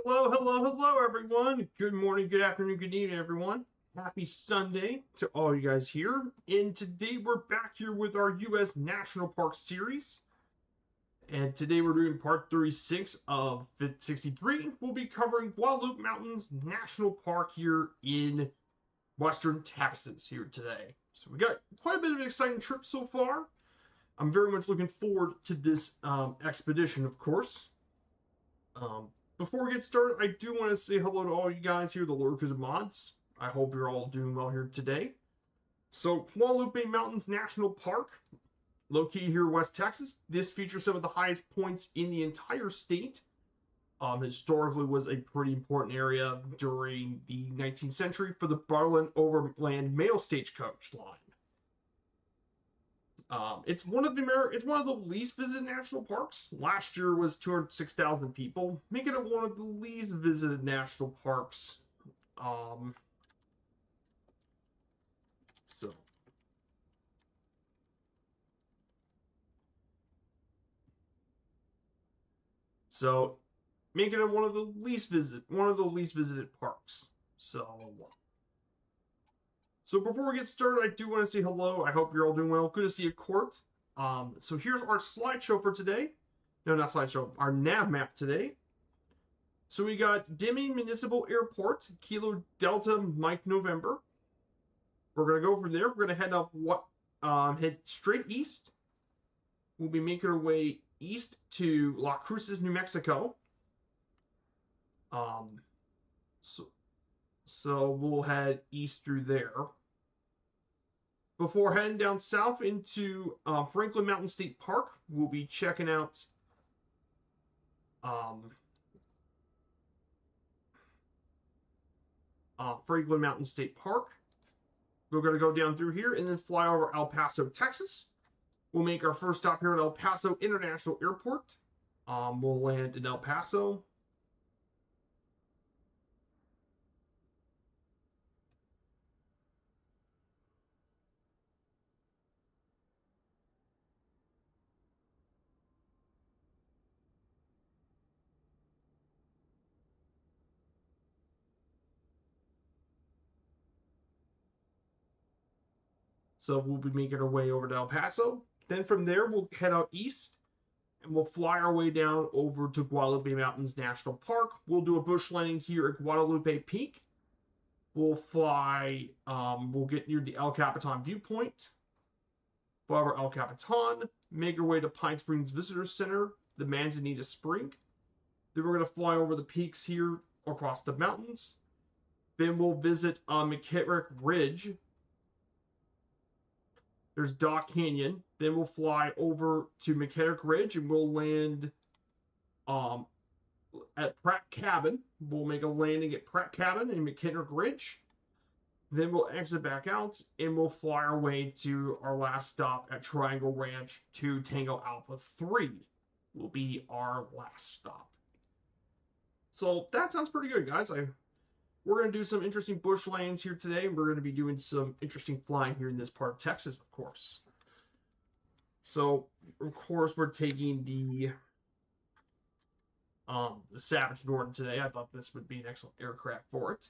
Hello, hello, hello, everyone. Good morning, good afternoon, good evening, everyone. Happy Sunday to all you guys here. And today we're back here with our U.S. National Park series. And today we're doing part 36 of Fit 63. We'll be covering Guadalupe Mountains National Park here in western Texas here today. So we got quite a bit of an exciting trip so far. I'm very much looking forward to this expedition, of course. Um, Before we get started, I do want to say hello to all you guys here, the lurkers and mods. I hope you're all doing well here today. So, Guadalupe Mountains National Park, located here in West Texas. This features some of the highest points in the entire state. Historically was a pretty important area during the 19th century for the Berlin Overland Mail Stagecoach line. It's one of the least visited national parks. Last year was 206,000 people, making it one of the least visited national parks. Um, so so making it one of the least visited parks. So before we get started, I do want to say hello. I hope you're all doing well. Good to see you, Court. So here's our slideshow for today. No, not slideshow. Our nav map today. So we got Deming Municipal Airport, Kilo Delta Mike November. We're gonna go from there. We're gonna head straight east. We'll be making our way east to La Cruces, New Mexico. Um, so we'll head east through there. Before heading down south into Franklin Mountain State Park, we'll be checking out Franklin Mountain State Park. We're going to go down through here and then fly over El Paso, Texas. We'll make our first stop here at El Paso International Airport. We'll land in El Paso. So we'll be making our way over to El Paso. Then from there, we'll head out east and we'll fly our way down over to Guadalupe Mountains National Park. We'll do a bush landing here at Guadalupe Peak. We'll get near the El Capitan viewpoint. Fly over El Capitan, make our way to Pine Springs Visitor Center, the Manzanita Spring. Then we're going to fly over the peaks here across the mountains. Then we'll visit McKittrick Ridge. There's Dock Canyon. Then we'll fly over to McKittrick Ridge and we'll land at Pratt Cabin. We'll make a landing at Pratt Cabin in McKittrick Ridge. Then we'll exit back out and we'll fly our way to our last stop at Triangle Ranch to Tango Alpha 3 will be our last stop. So that sounds pretty good, guys. We're going to do some interesting bush lanes here today. We're going to be doing some interesting flying here in this part of Texas, of course. So, of course, we're taking the Savage Norton today. I thought this would be an excellent aircraft for it.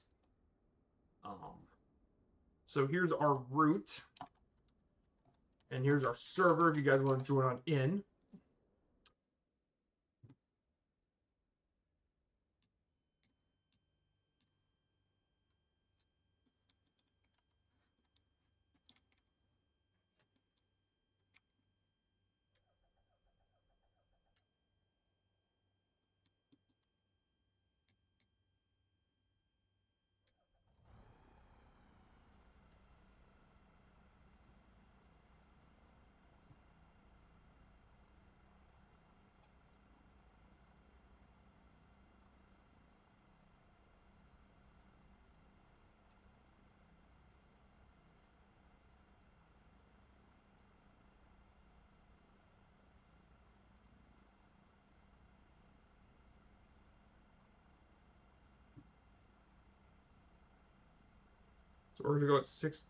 So here's our route. And here's our server if you guys want to join on in. So we're going to go at 6.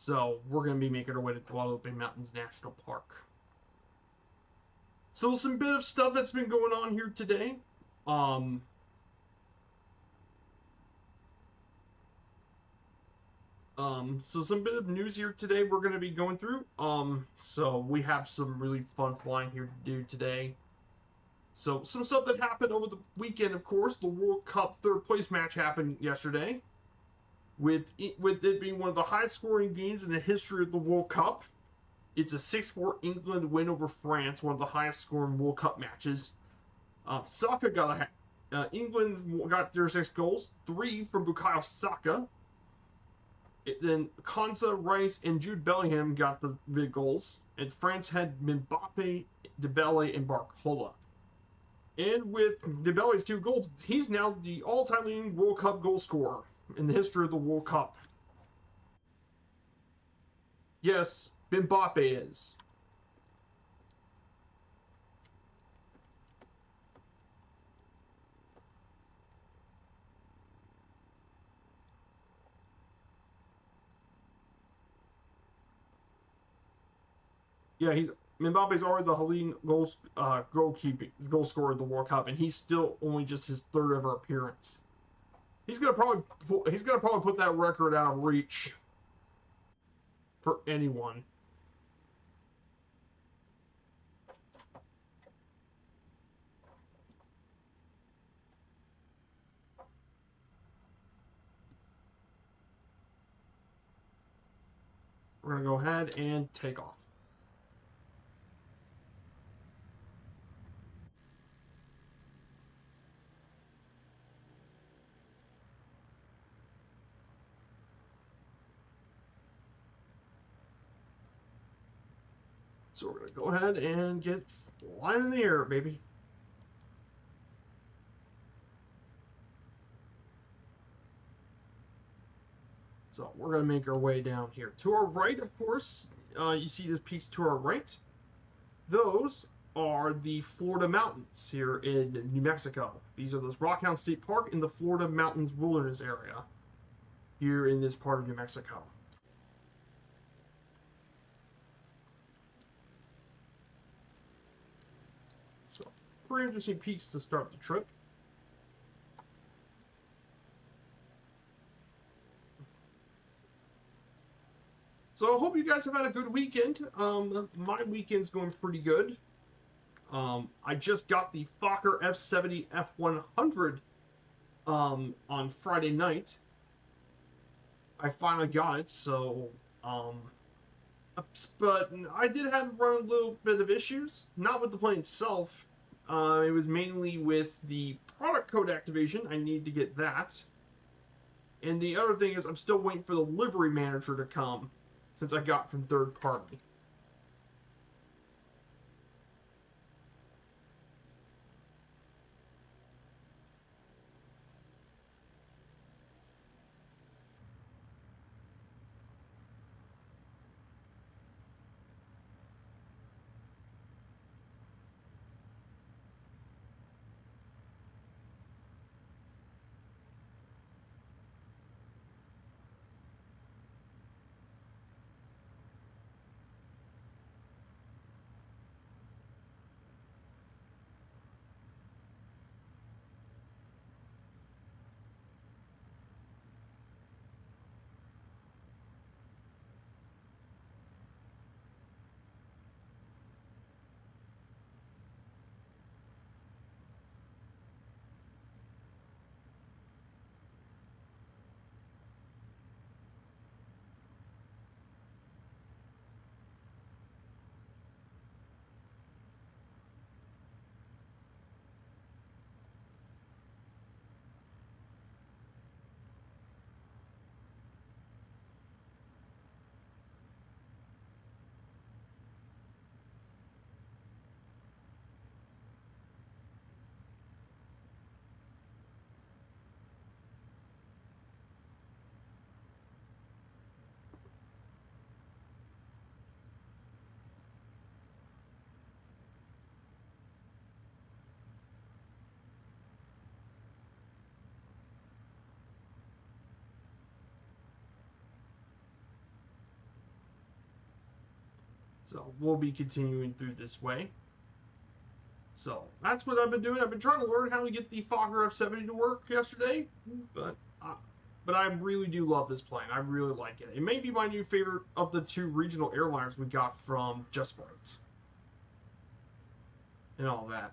So we're going to be making our way to Guadalupe Mountains National Park. So some bit of stuff that's been going on here today. So some bit of news here today we're going to be going through. So we have some really fun flying here to do today. So some stuff that happened over the weekend, of course, the World Cup third place match happened yesterday, with it being one of the highest scoring games in the history of the World Cup. It's a 6-4 England win over France, one of the highest scoring World Cup matches. Saka got England got their 6 goals, 3 from Bukayo Saka. Then Konsa, Rice, and Jude Bellingham got the big goals, and France had Mbappe, Dembele, and Barcola. And with Dembele's 2 goals, he's now the all-time leading World Cup goal scorer in the history of the World Cup. Yes, Mbappe is. Yeah, Mbappe's already the leading goal scorer of the World Cup, and he's still only just his 3rd ever appearance. He's gonna probably put that record out of reach for anyone. We're gonna go ahead and take off. So we're going to go ahead and get flying in the air, baby. So we're going to make our way down here. To our right, of course, you see these peaks to our right. Those are the Florida Mountains here in New Mexico. These are those Rockhound State Park in the Florida Mountains Wilderness area here in this part of New Mexico. So, pretty interesting peaks to start the trip. So I hope you guys have had a good weekend. My weekend's going pretty good. I just got the Fokker F70 F100 on Friday night. I finally got it, so but I did have run a little bit of issues. Not with the plane itself. It was mainly with the product code activation. I need to get that. And the other thing is I'm still waiting for the livery manager to come, since I got from third party. So we'll be continuing through this way. So that's what I've been doing. I've been trying to learn how to get the Fokker F70 to work yesterday, but I really do love this plane. I really like it. It may be my new favorite of the 2 regional airliners we got from Just Flight and all that.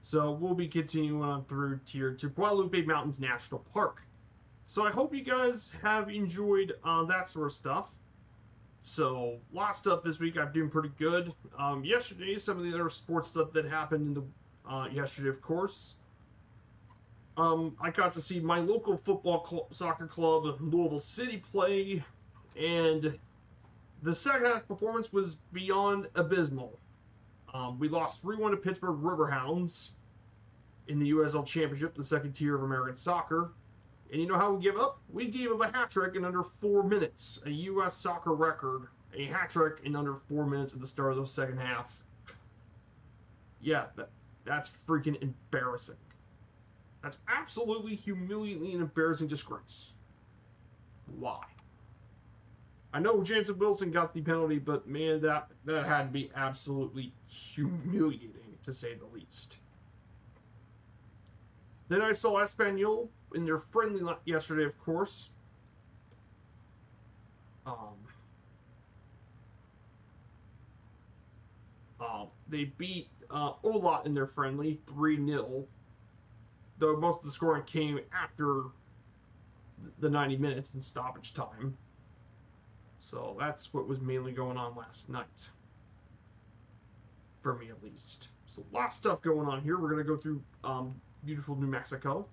So we'll be continuing on through tier to Guadalupe Mountains National Park. So I hope you guys have enjoyed that sort of stuff. So a lot of stuff this week I'm doing pretty good. Yesterday, some of the other sports stuff that happened in the yesterday, of course. I got to see my local soccer club, Louisville City, play, and the second half performance was beyond abysmal. We lost 3-1 to Pittsburgh Riverhounds in the USL Championship, the second tier of American soccer. And you know how we gave up? We gave up a hat trick in under 4 minutes, a U.S. soccer record, a hat trick in under 4 minutes at the start of the second half. Yeah, that's freaking embarrassing. That's absolutely humiliating and embarrassing disgrace. Why? I know Jansen Wilson got the penalty, but man, that had to be absolutely humiliating, to say the least. Then I saw Espanyol in their friendly yesterday, of course. They beat Olot in their friendly 3-0. Though most of the scoring came after the 90 minutes in stoppage time. So that's what was mainly going on last night. For me, at least. So a lot of stuff going on here. We're going to go through beautiful New Mexico.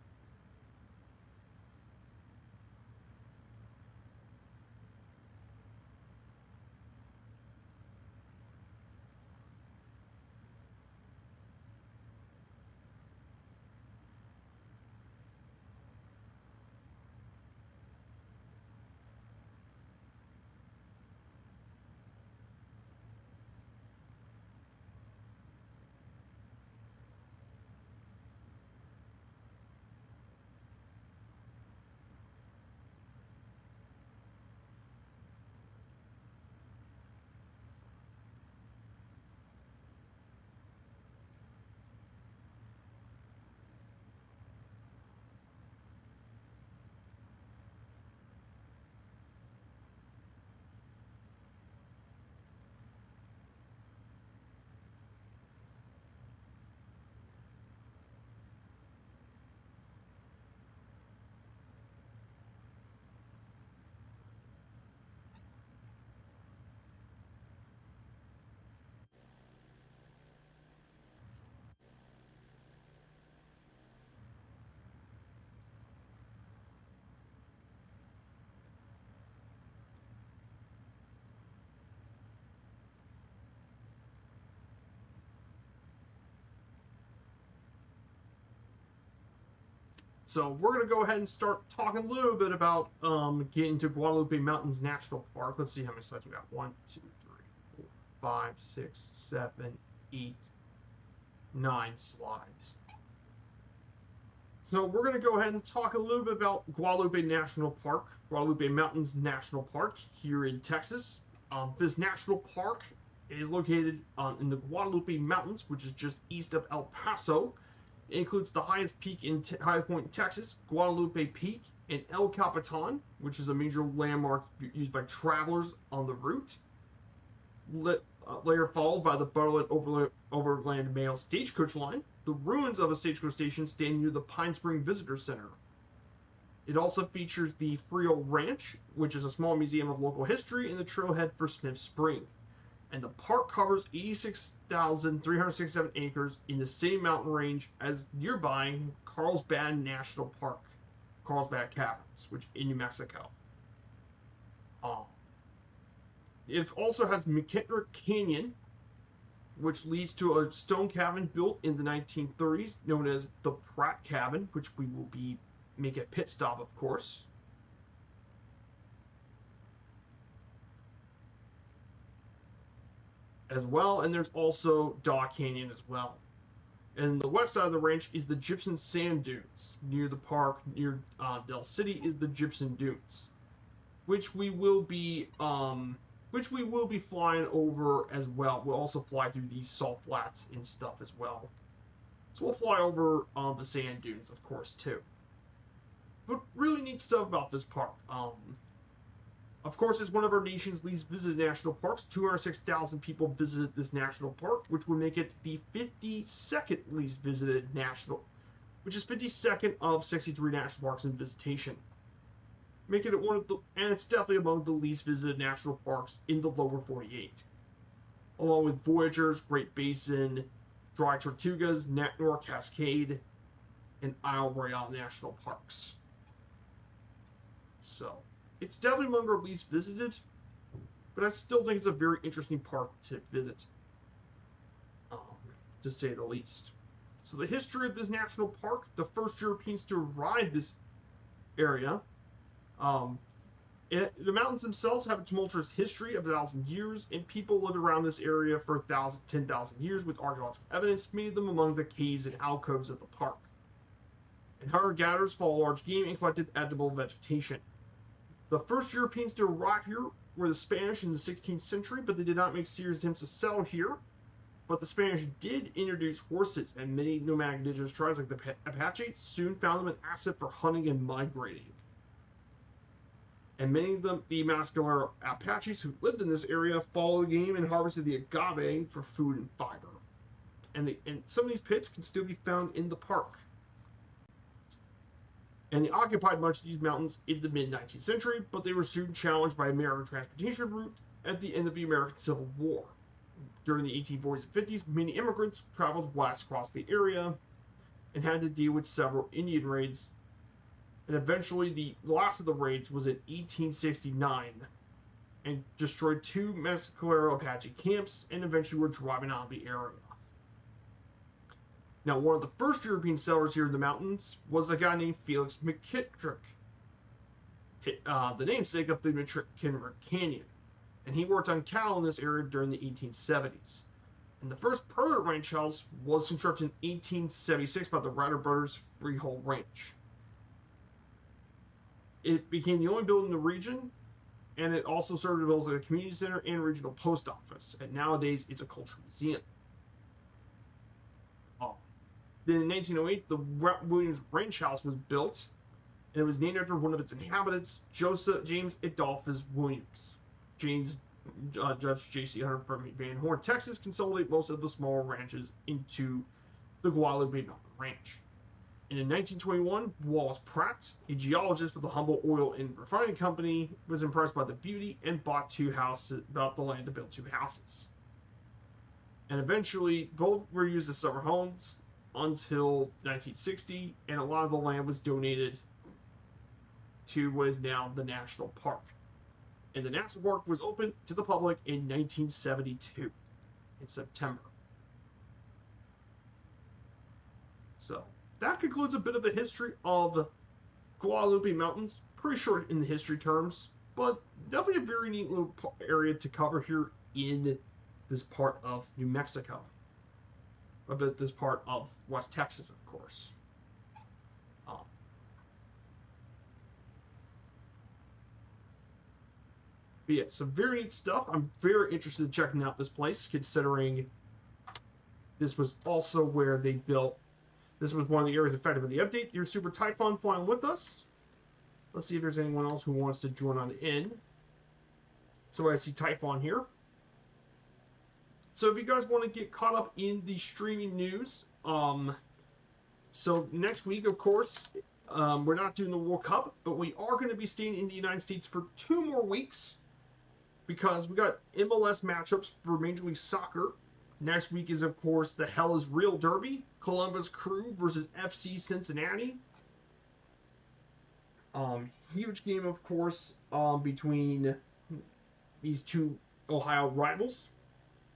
So we're going to go ahead and start talking a little bit about getting to Guadalupe Mountains National Park. Let's see how many slides we got. 1, 2, 3, 4, 5, 6, 7, 8, 9 slides. So we're going to go ahead and talk a little bit about Guadalupe National Park, Guadalupe Mountains National Park here in Texas. This national park is located in the Guadalupe Mountains, which is just east of El Paso. It includes the highest peak highest point in Texas, Guadalupe Peak, and El Capitan, which is a major landmark used by travelers on the route. Later followed by the Bartlett Overland Mail Stagecoach Line, the ruins of a stagecoach station standing near the Pine Spring Visitor Center. It also features the Frio Ranch, which is a small museum of local history, and the trailhead for Smith Spring. And the park covers 86,367 acres in the same mountain range as nearby Carlsbad National Park, Carlsbad Caverns, which in New Mexico. It also has McKenrick Canyon, which leads to a stone cabin built in the 1930s known as the Pratt Cabin, which we will make a pit stop, of course. As well, and there's also Daw Canyon as well. And the west side of the ranch is the Gypsum Sand Dunes. Near the park, near Del City, is the Gypsum Dunes, which we will be flying over as well. We'll also fly through these salt flats and stuff as well. So we'll fly over the sand dunes, of course, too. But really neat stuff about this park. Of course, it's one of our nation's least visited national parks. 206,000 people visited this national park, which would make it the 52nd least visited national, which is 52nd of 63 national parks in visitation. Making it and it's definitely among the least visited national parks in the lower 48. Along with Voyagers, Great Basin, Dry Tortugas, Natnor Cascade, and Isle Royale National Parks. So, it's definitely among our least visited, but I still think it's a very interesting park to visit, to say the least. So the history of this national park, the first Europeans to arrive this area, the mountains themselves have a tumultuous history of 1,000 years, and people lived around this area for 10,000 years with archaeological evidence, many of them among the caves and alcoves of the park. And hunter-gatherers fought large game and collected edible vegetation. The first Europeans to arrive here were the Spanish in the 16th century, but they did not make serious attempts to settle here. But the Spanish did introduce horses, and many nomadic indigenous tribes like the Apache soon found them an asset for hunting and migrating. And many of them, the Mascalero Apaches who lived in this area, followed the game and harvested the agave for food and fiber. And some of these pits can still be found in the park. And they occupied much of these mountains in the mid-19th century, but they were soon challenged by American transportation route at the end of the American Civil War. During the 1840s and 50s, many immigrants traveled west across the area and had to deal with several Indian raids. And eventually, the last of the raids was in 1869 and destroyed 2 Mescalero Apache camps and eventually were driving out of the area. Now, one of the first European settlers here in the mountains was a guy named Felix McKittrick, the namesake of the McKenrick Canyon, and he worked on cattle in this area during the 1870s. And the first permanent ranch house was constructed in 1876 by the Ryder Brothers Freehold Ranch. It became the only building in the region, and it also served as a community center and regional post office. And nowadays, it's a cultural museum. Then in 1908, the Williams Ranch House was built, and it was named after one of its inhabitants, James Adolphus Williams. Judge J.C. Hunter from Van Horn, Texas, consolidated most of the smaller ranches into the Guadalupe Mountain Ranch. And in 1921, Wallace Pratt, a geologist for the Humboldt Oil and Refining Company, was impressed by the beauty and bought the land to build 2 houses. And eventually, both were used as summer homes until 1960, and a lot of the land was donated to what is now the National Park. And the National Park was opened to the public in 1972, in September. So, that concludes a bit of the history of Guadalupe Mountains. Pretty short in the history terms, but definitely a very neat little area to cover here in this part of New Mexico. This part of West Texas, of course. But yeah, some very neat stuff. I'm very interested in checking out this place, considering this was also where they built. This was one of the areas affected by the update. Here's Super Typhon flying with us. Let's see if there's anyone else who wants to join on in. So I see Typhon here. So if you guys want to get caught up in the streaming news, so next week, of course, We're not doing the World Cup, but we are going to be staying in the United States for 2 more weeks because we got MLS matchups for Major League Soccer. Next week is, of course, the Hell is Real Derby, Columbus Crew versus FC Cincinnati. Huge game, of course, between these two Ohio rivals.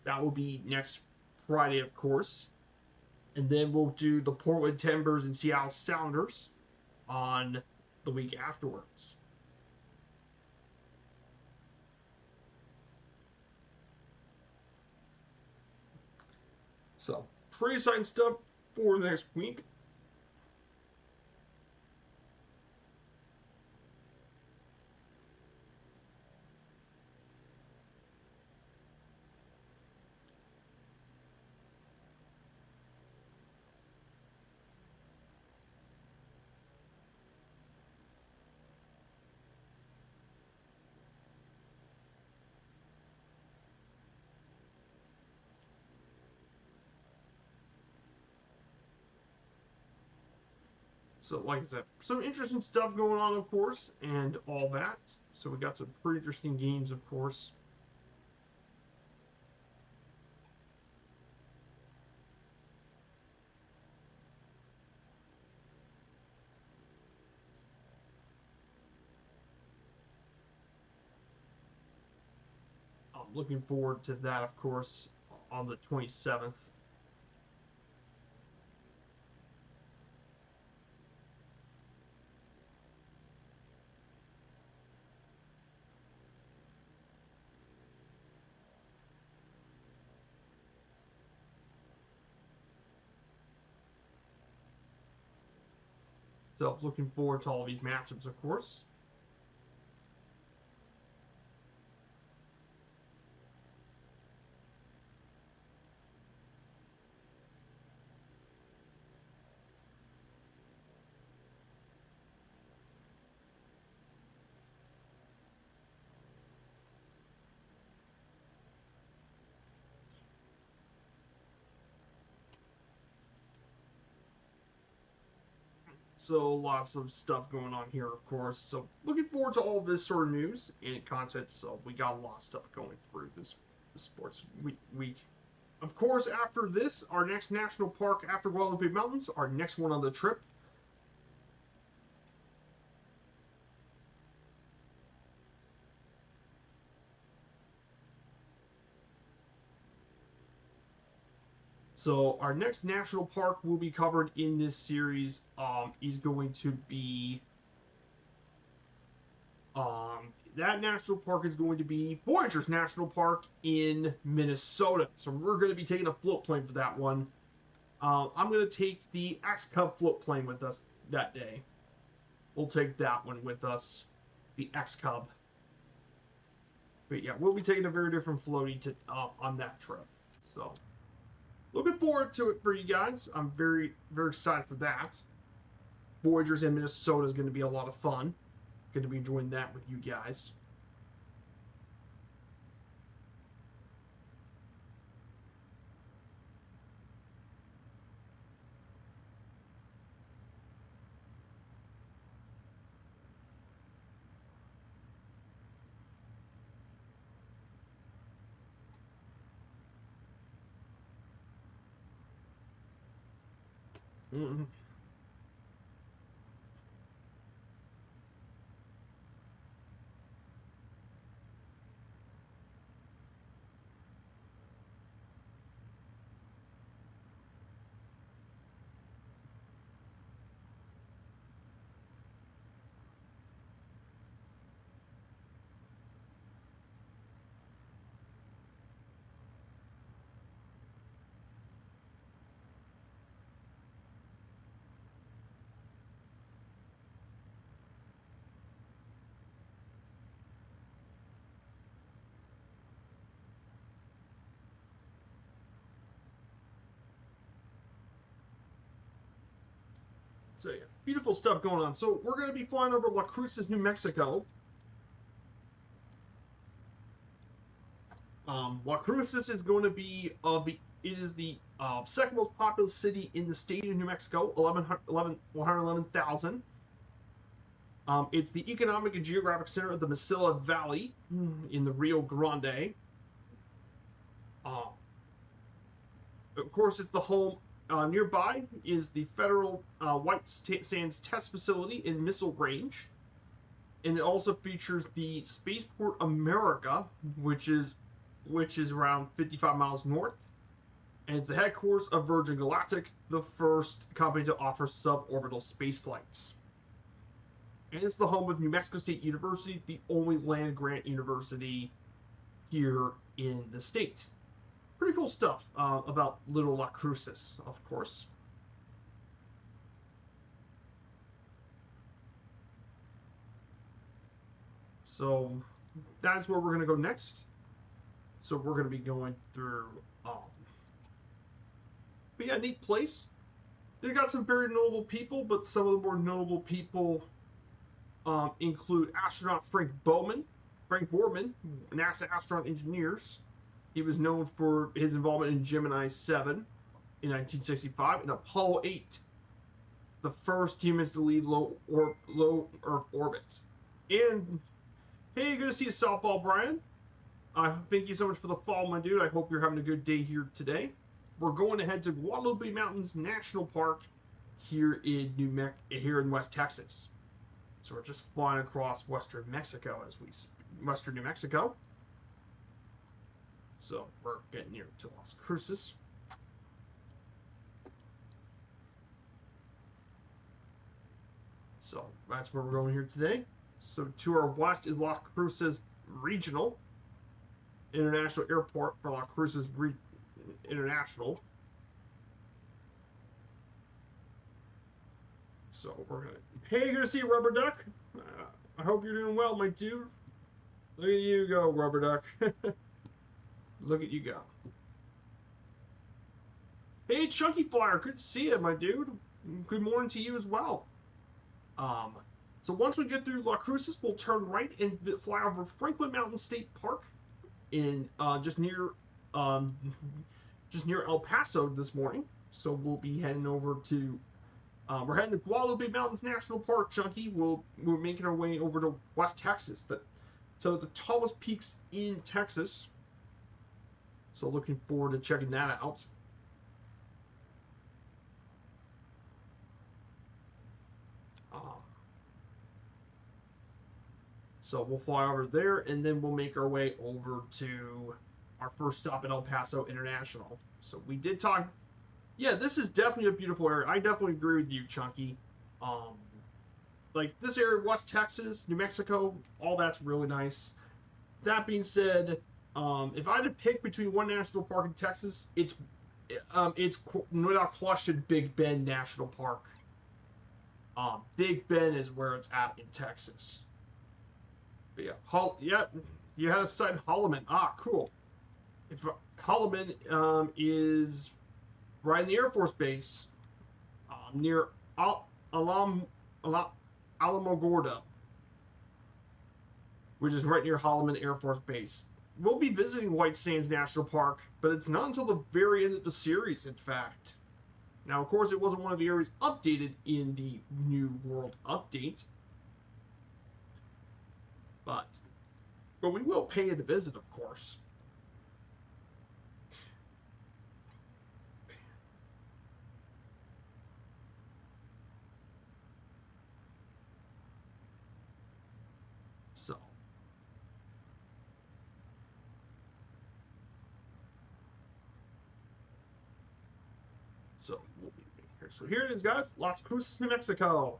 That will be next Friday, of course. And then we'll do the Portland Timbers and Seattle Sounders on the week afterwards. So, pretty exciting stuff for the next week. So, like I said, some interesting stuff going on, of course, and all that. So, we got some pretty interesting games, of course. I'm looking forward to that, of course, on the 27th. So, looking forward to all these matchups, of course. So lots of stuff going on here, of course. So looking forward to all this sort of news and content. So we got a lot of stuff going through this sports week. Of course, after this, our next national park after Guadalupe Mountains, our next one on the trip. So our next national park will be covered in this series is going to be that national park is going to be Voyageurs National Park in Minnesota. So we're going to be taking a float plane for that one. I'm going to take the X-Cub float plane with us that day. We'll take that one with us, the X-Cub. But yeah, we'll be taking a very different floaty to on that trip. So looking forward to it for you guys. I'm very, very excited for that. Voyageurs in Minnesota is going to be a lot of fun. Going to be enjoying that with you guys. Mm-hmm. So yeah, beautiful stuff going on. So we're going to be flying over La Cruces, New Mexico. La Cruces is going to be it is the second most populous city in the state of New Mexico, 111,000. It's the economic and geographic center of the Mesilla Valley in the Rio Grande. Of course, it's the home. Nearby is the Federal White Sands Test Facility in Missile Range, and it also features the Spaceport America, which is around 55 miles north, and it's the headquarters of Virgin Galactic, the first company to offer suborbital space flights. And it's the home of New Mexico State University, the only land-grant university here in the state. Pretty cool stuff about Little Las Cruces, of course. So that's where we're going to go next. So we're going to be going through. But yeah, neat place. They got some very notable people, but some of the more notable people include astronaut Frank Borman, NASA astronaut engineers. He was known for his involvement in Gemini 7 in 1965 and Apollo 8, the first humans to leave low Earth orbit. And hey, good to see you, Softball Brian. Thank you so much for the follow, my dude. I hope you're having a good day here today. We're going to head to Guadalupe Mountains National Park here in West Texas. So we're just flying across western New Mexico. So we're getting near to Las Cruces. So that's where we're going here today. So to our west is Las Cruces Regional International Airport for Las Cruces International. So we're gonna. Hey, good to see you, Rubber Duck. I hope you're doing well, my dude. Look at you go, Rubber Duck. Look at you go. Hey, Chunky Flyer, good to see you, my dude. Good morning to you as well. So once we get through Las Cruces, we'll turn right and fly over Franklin Mountain State Park in just near El Paso this morning. So we'll be heading over to we're heading to Guadalupe Mountains National Park, Chunky. We're making our way over to West Texas, so the tallest peaks in Texas. So looking forward to checking that out. So we'll fly over there, and then we'll make our way over to our first stop at El Paso International. So we did talk. Yeah, this is definitely a beautiful area. I definitely agree with you, Chunky. Like this area, West Texas, New Mexico, all that's really nice. That being said, if I had to pick between one national park in Texas, it's without question Big Bend National Park. Big Bend is where it's at in Texas. But yeah, you had a site in Holloman. Ah, cool. If Holloman is right in the Air Force Base near Alamogordo, which is right near Holloman Air Force Base. We'll be visiting White Sands National Park, but it's not until the very end of the series, in fact. Now, of course, it wasn't one of the areas updated in the New World Update, but we will pay it a visit, of course. So we'll be here. So here it is, guys. Las Cruces, New Mexico.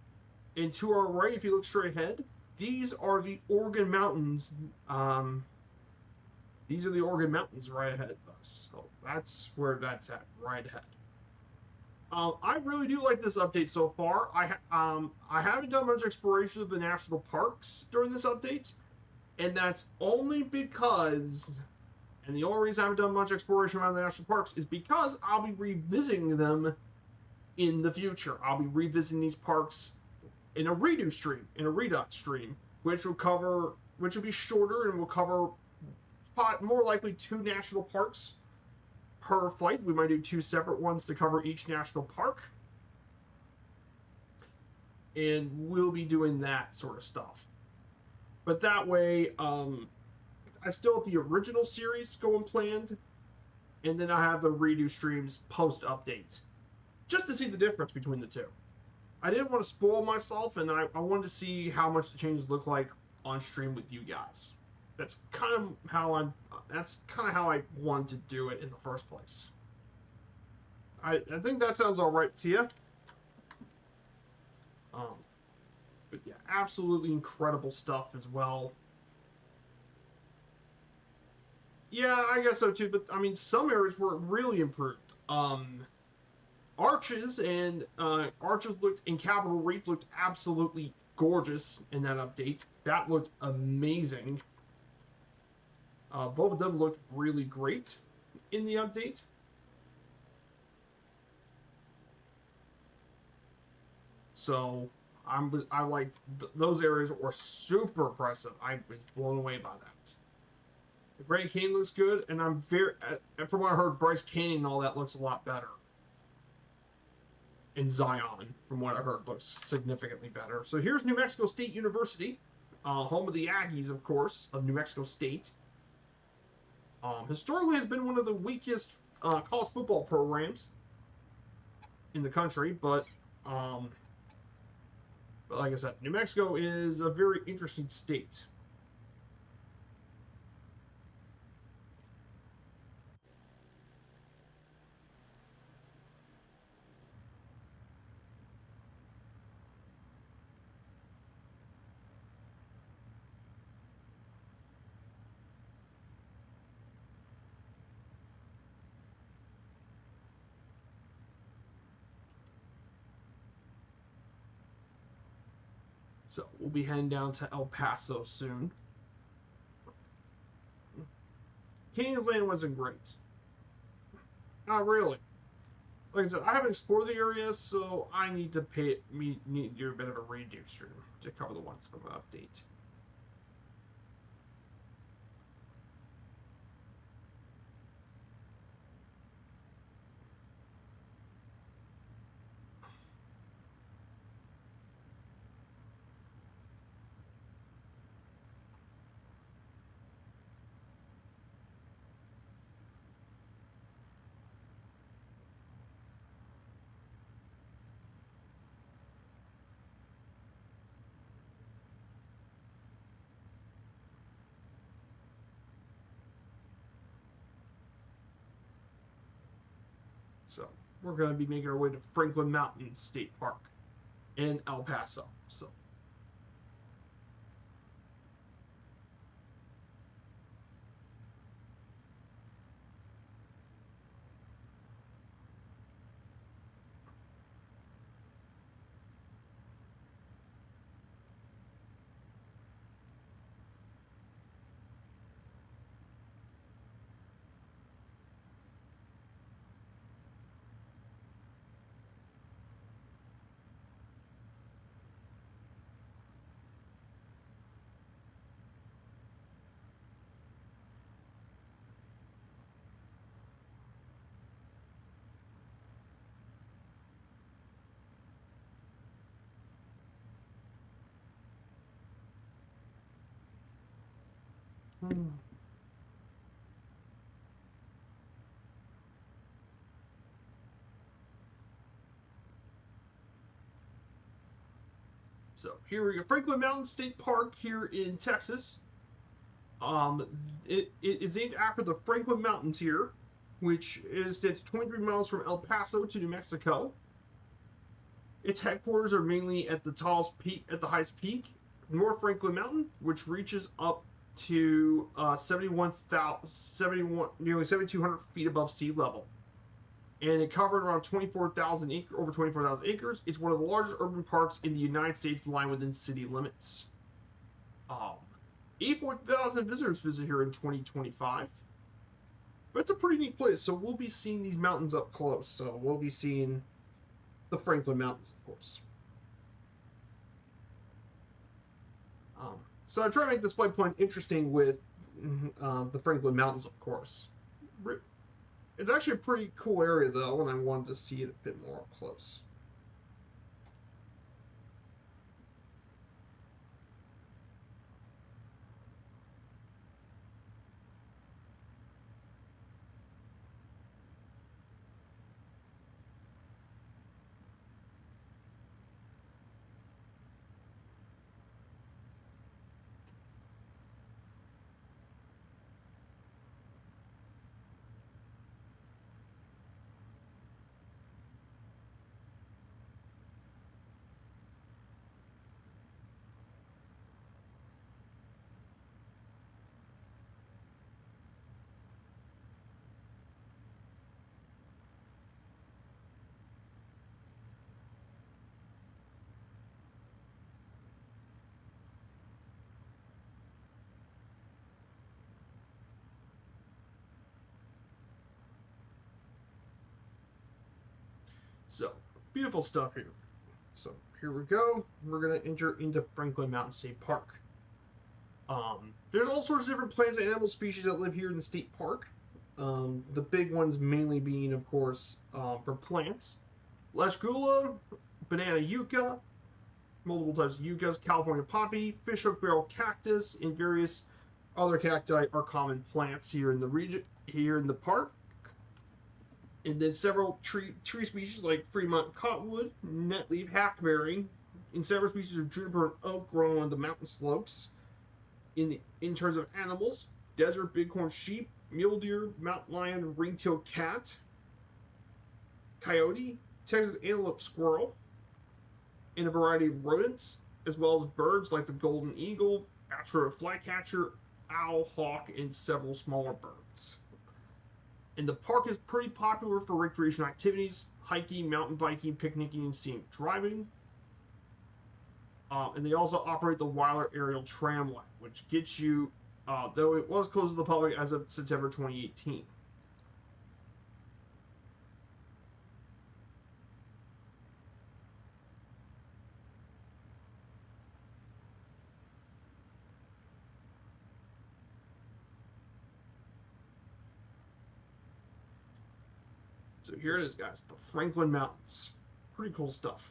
And to our right, if you look straight ahead, these are the Organ Mountains. These are the Organ Mountains right ahead of us. So that's where that's at, right ahead. I really do like this update so far. I haven't done much exploration of the national parks during this update, and that's only because, and the only reason I haven't done much exploration around the national parks is because I'll be revisiting them in the future. I'll be revisiting these parks in a redo stream, in a redux stream, which will be shorter and will cover more likely 2 national parks per flight. We might do 2 separate ones to cover each national park. and we'll be doing that sort of stuff. But that way, I still have the original series going planned, and then I have the redo streams post update, just to see the difference between the two. I didn't want to spoil myself, and I wanted to see how much the changes look like on stream with you guys. That's kind of how I wanted to do it in the first place. I think that sounds all right to you. But yeah, absolutely incredible stuff as well. Yeah, I guess so too. But I mean, some areas were really improved. Arches looked in Capitol Reef looked absolutely gorgeous in that update. That looked amazing. Both of them looked really great in the update. So I like those areas were super impressive. I was blown away by that. The Grand Canyon looks good, and I'm very from what I heard, Bryce Canyon and all that looks a lot better. And Zion, from what I heard, looks significantly better. So here's New Mexico State University, home of the Aggies, of course, of New Mexico State. Historically has been one of the weakest college football programs in the country, but like I said, New Mexico is a very interesting state. So we'll be heading down to El Paso soon. Canyons Land wasn't great. Not really. Like I said, I haven't explored the area, so I need to need to do a bit of a redo stream to cover the ones from the update. So we're going to be making our way to Franklin Mountain State Park in El Paso. So So here we go, Franklin Mountain State Park here in Texas. It is named after the Franklin Mountains here, which it's 23 miles from El Paso to New Mexico. Its headquarters are mainly at the tallest peak, at the highest peak, North Franklin Mountain, which reaches up to 71, nearly 7,200 feet above sea level. And it covered around 24,000 over 24,000 acres. It's one of the largest urban parks in the United States, lying within city limits. 84,000 visitors visit here in 2025. But it's a pretty neat place. So we'll be seeing these mountains up close. So we'll be seeing the Franklin Mountains, of course. So I try to make this flight point interesting with the Franklin Mountains, of course. It's actually a pretty cool area, though, and I wanted to see it a bit more up close. So, beautiful stuff here. So, here we go. We're going to enter into Franklin Mountain State Park. There's all sorts of different plants and animal species that live here in the state park. The big ones mainly being, of course, for plants. Lashgula, banana yucca, multiple types of yuccas, California poppy, fishhook barrel cactus, and various other cacti are common plants here in the region, here in the park. And then several tree species like Fremont cottonwood, netleaf hackberry, and several species of juniper and oak grown on the mountain slopes. In terms of animals, desert bighorn sheep, mule deer, mountain lion, ring-tailed cat, coyote, Texas antelope squirrel, and a variety of rodents, as well as birds like the golden eagle, Astro flycatcher, owl, hawk, and several smaller birds. And the park is pretty popular for recreation activities, hiking, mountain biking, picnicking, and scenic driving. And they also operate the Weiler Aerial Tramway, which gets you, though it was closed to the public as of September 2018. So here it is, guys, the Franklin Mountains. Pretty cool stuff.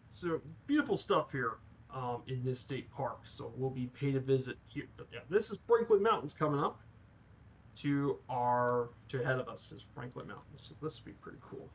So beautiful stuff here in this state park. So we'll be paid a visit here. But yeah, this is Franklin Mountains coming up to ahead of us is Franklin Mountains. So this will be pretty cool.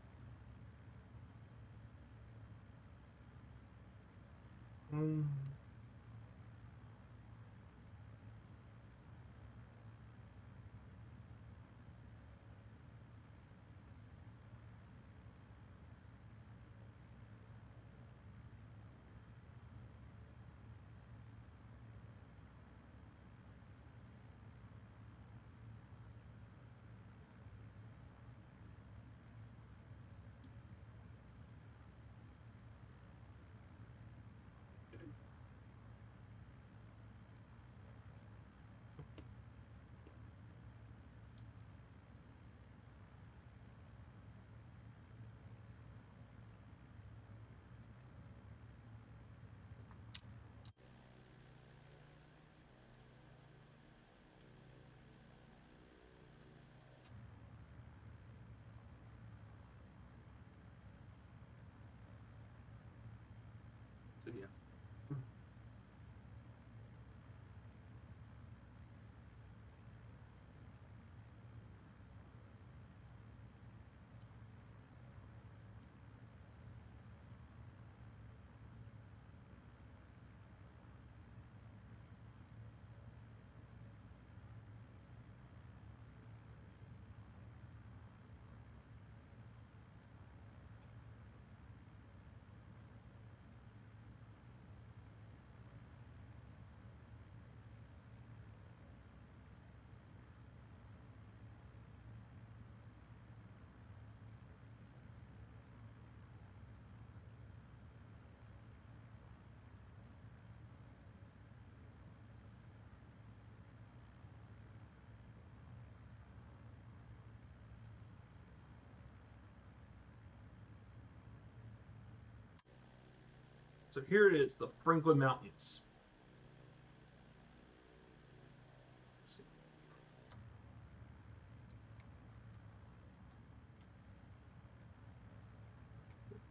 So here it is, the Franklin Mountains.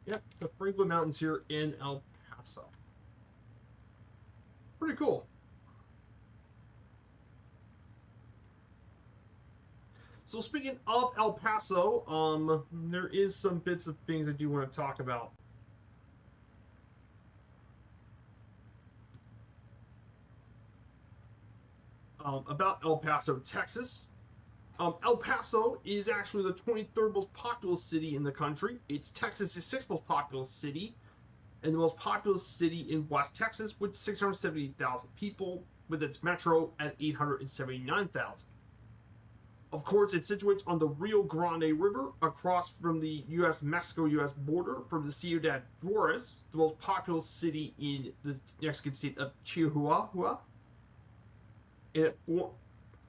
Yep, the Franklin Mountains here in El Paso. Pretty cool. So speaking of El Paso, there is some bits of things I do want to talk about. About El Paso, Texas. El Paso is actually the 23rd most populous city in the country. It's Texas' 6th most populous city, and the most populous city in West Texas with 678,000 people, with its metro at 879,000. Of course, it situates on the Rio Grande River across from the U.S.-Mexico-U.S. border from the Ciudad Juarez, the most populous city in the Mexican state of Chihuahua. And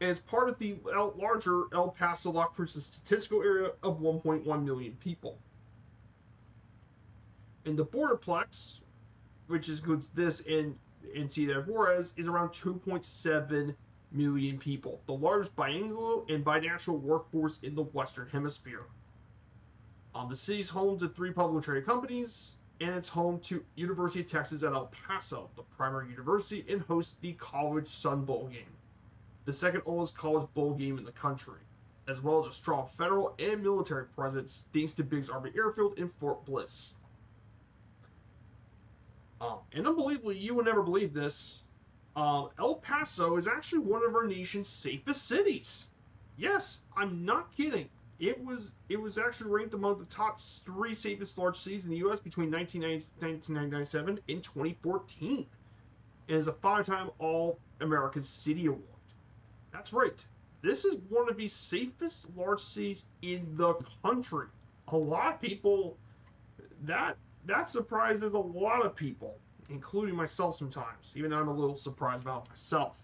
it's part of the larger El Paso-La Cruz statistical area of 1.1 million people. And the borderplex, which includes this and Ciudad Juarez, is around 2.7 million people, the largest bilingual and binational workforce in the Western Hemisphere. The city's home to 3 publicly traded companies, and it's home to University of Texas at El Paso, the primary university, and hosts the College Sun Bowl game, the second oldest college bowl game in the country, as well as a strong federal and military presence thanks to Biggs Army Airfield in Fort Bliss. And unbelievably, you would never believe this, El Paso is actually one of our nation's safest cities. Yes, I'm not kidding. It was actually ranked among the top 3 safest large cities in the U.S. between 1997 and 2014. It is a 5-time All-American City Award. That's right. This is one of the safest large cities in the country. A lot of people, that surprises a lot of people, including myself sometimes, even though I'm a little surprised about myself.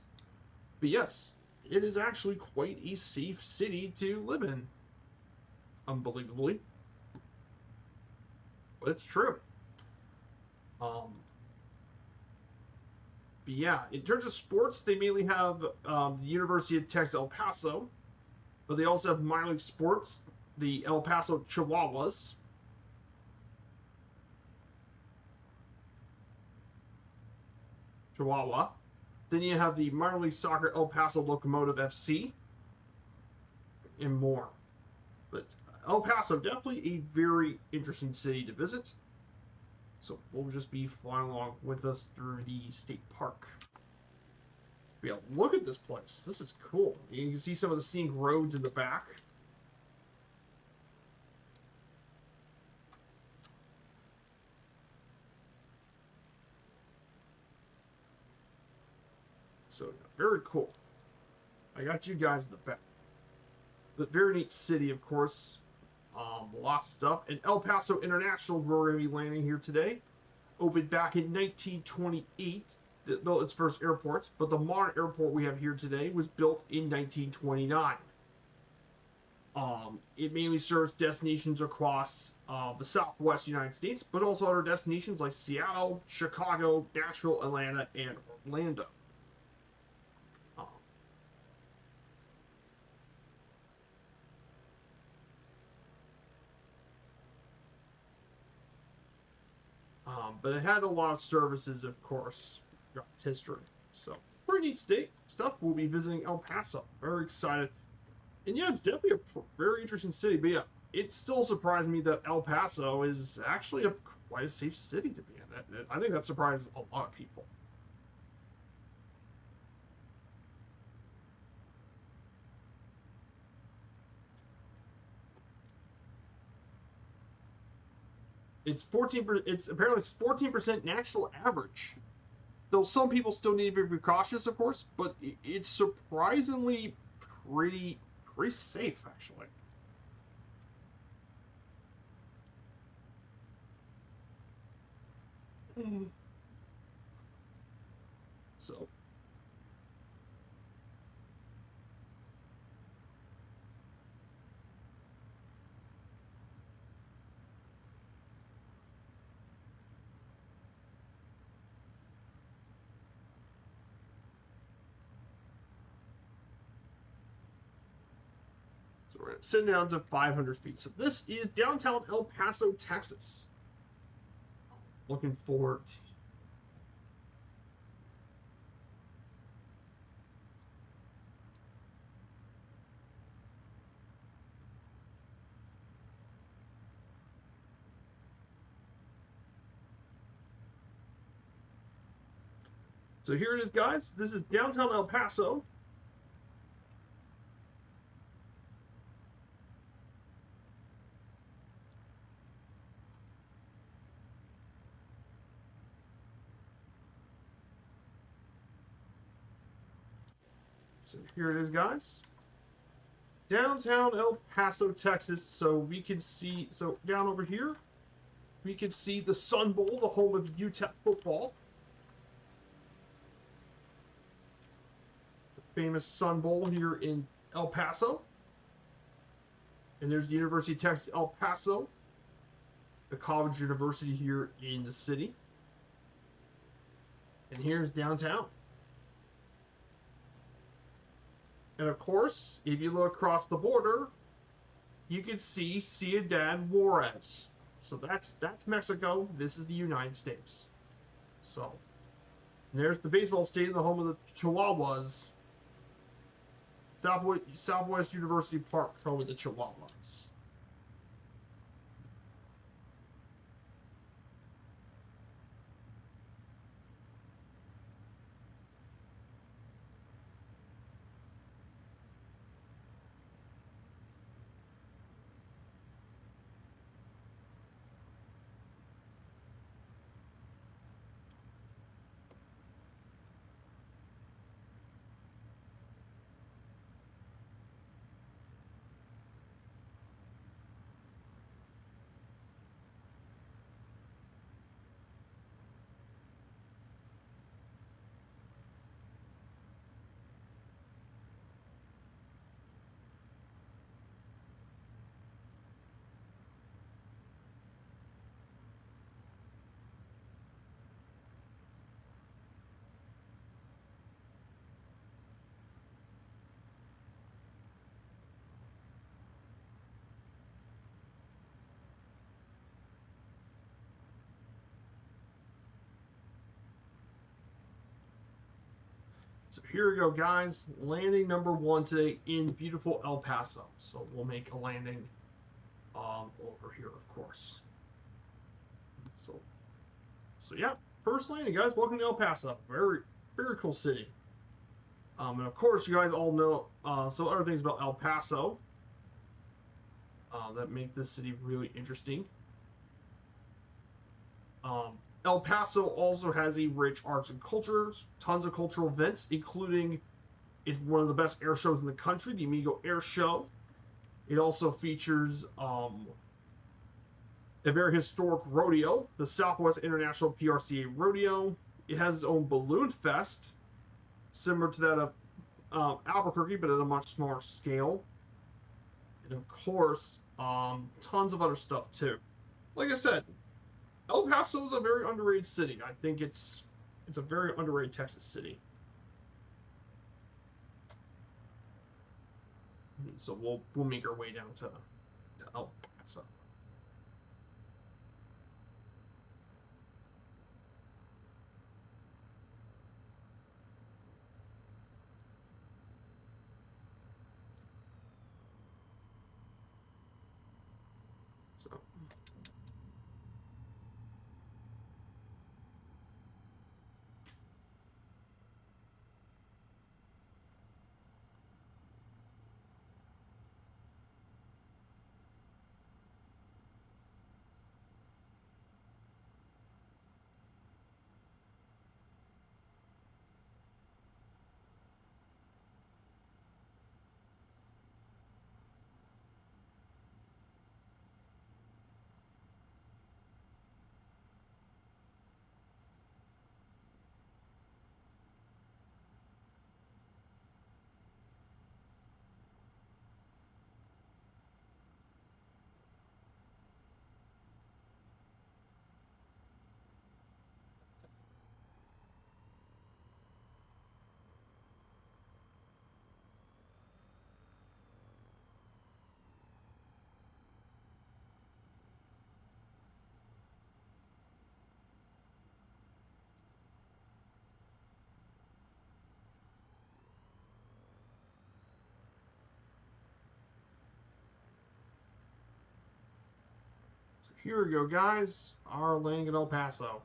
But yes, it is actually quite a safe city to live in, unbelievably. But it's true. But yeah, in terms of sports, they mainly have the University of Texas El Paso, but they also have minor league sports, the El Paso Chihuahuas. Chihuahua. Then you have the minor league soccer El Paso Locomotive FC, and more. But El Paso, definitely a very interesting city to visit. So we'll just be flying along with us through the state park. But yeah, look at this place. This is cool. You can see some of the scenic roads in the back. So very cool. I got you guys in the back. But very neat city, of course. Lots of stuff. And El Paso International, where we're going to be landing here today, opened back in 1928, built its first airport. But the modern airport we have here today was built in 1929. It mainly serves destinations across the southwest United States, but also other destinations like Seattle, Chicago, Nashville, Atlanta, and Orlando. But it had a lot of services, of course, throughout its history. So, pretty neat stuff. We'll be visiting El Paso. Very excited. And yeah, it's definitely a very interesting city. But yeah, it still surprised me that El Paso is actually quite a safe city to be in. I think that surprised a lot of people. It's 14%. It's apparently 14% national average. Though some people still need to be precautious, of course, but it's surprisingly pretty safe, actually. So So we're sitting down to 500 feet. So this is downtown El Paso, Texas. Looking forward to. So here it is, guys. This is downtown El Paso. So here it is, guys. Downtown El Paso, Texas. So we can see, so down over here, we can see the Sun Bowl, the home of UTEP football. The famous Sun Bowl here in El Paso. And there's the University of Texas, El Paso, the college university here in the city. And here's downtown. And of course, if you look across the border, you can see Ciudad Juarez. So that's Mexico. This is the United States. So there's the baseball stadium, the home of the Chihuahuas. Southwest University Park, home of the Chihuahuas. So here we go, guys. Landing number 1 today in beautiful El Paso. So we'll make a landing over here, of course. So yeah, first landing, guys. Welcome to El Paso. Very, very cool city. And of course, you guys all know some other things about El Paso that make this city really interesting. El Paso also has a rich arts and cultures, tons of cultural events, including it's one of the best air shows in the country, the Amigo Air Show. It also features a very historic rodeo, the Southwest International PRCA Rodeo. It has its own balloon fest, similar to that of Albuquerque, but at a much smaller scale. And of course, tons of other stuff too. Like I said, El Paso is a very underrated city. I think it's a very underrated Texas city. So we'll make our way down to El Paso. So here we go, guys. Our landing at El Paso.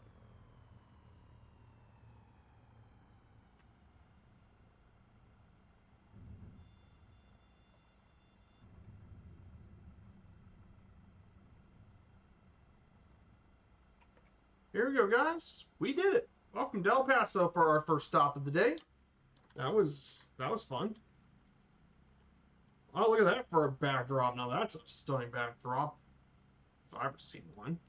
Here we go, guys. We did it. Welcome to El Paso for our first stop of the day. That was fun. Oh, look at that for a backdrop. Now that's a stunning backdrop. If I've ever seen one.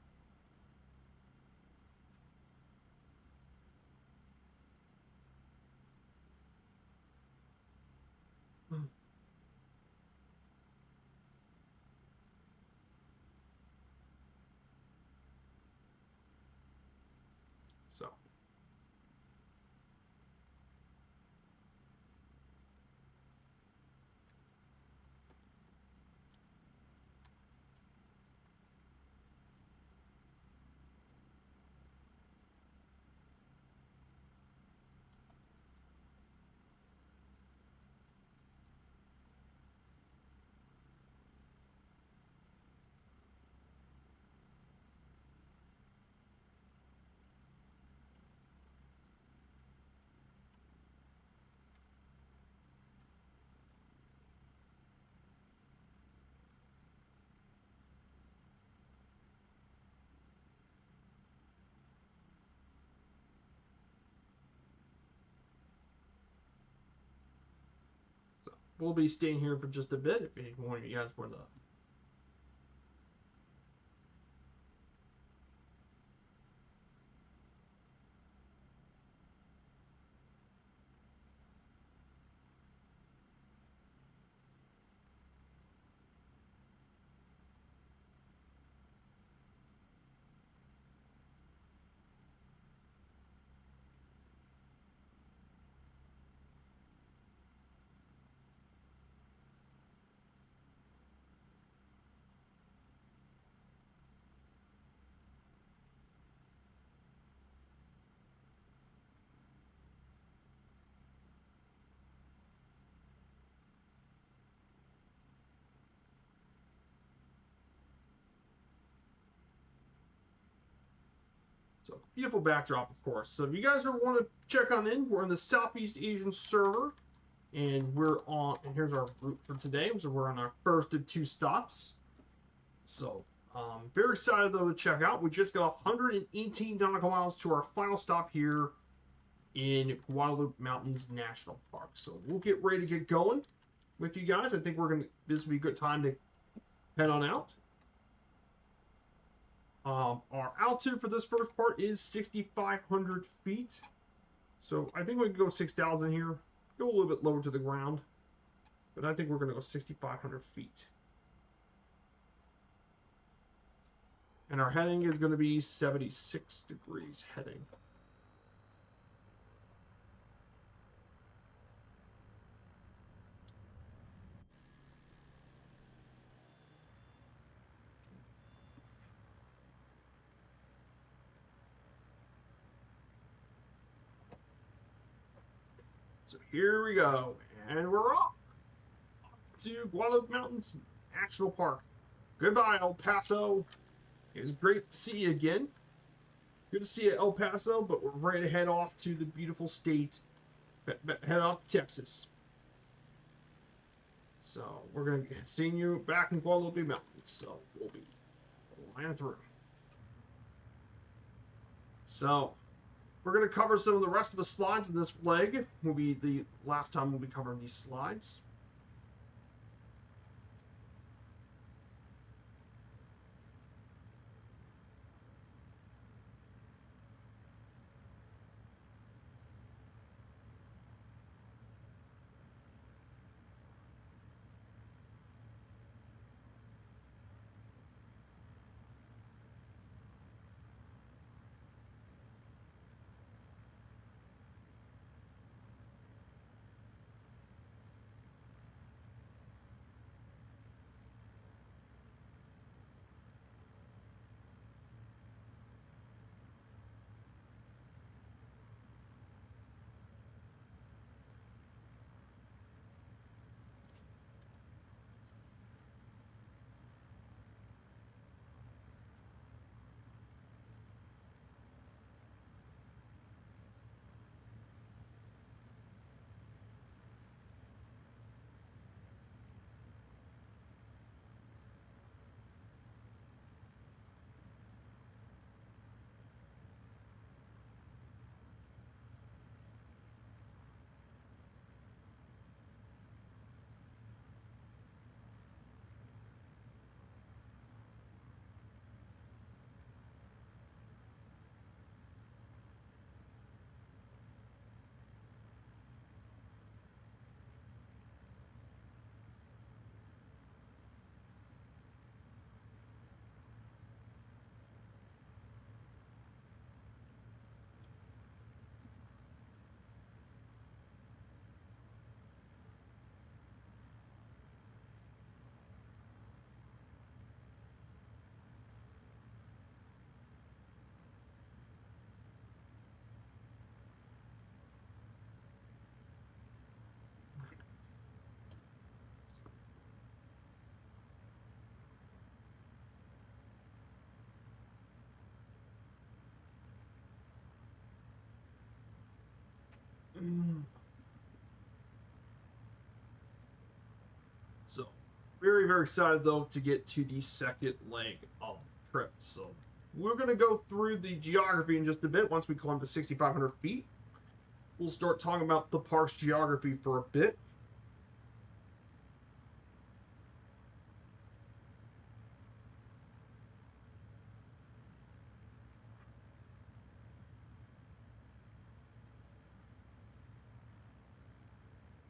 So. We'll be staying here for just a bit if any one of you guys want to. So beautiful backdrop, of course. So if you guys want to check on in, we're on the Southeast Asian server, and we're on. And here's our route for today. So we're on our first of 2 stops. So very excited though to check out. We just got 118 nautical miles to our final stop here in Guadalupe Mountains National Park. So we'll get ready to get going with you guys. I think this will be a good time to head on out. Our altitude for this first part is 6,500 feet. So I think we can go 6,000 here. Go a little bit lower to the ground. But I think we're going to go 6,500 feet. And our heading is going to be 76 degrees heading. So here we go, and we're off to Guadalupe Mountains National Park. Goodbye, El Paso. It was great to see you again. Good to see you, El Paso, but we're ready to head off to the beautiful state, head off to Texas. So we're going to be seeing you back in Guadalupe Mountains. So we'll be flying through. So we're going to cover some of the rest of the slides in this leg. Will be the last time we'll be covering these slides. Very, very excited though to get to the second leg of the trip. So we're going to go through the geography in just a bit. Once we climb to 6,500 feet, we'll start talking about the park's geography for a bit.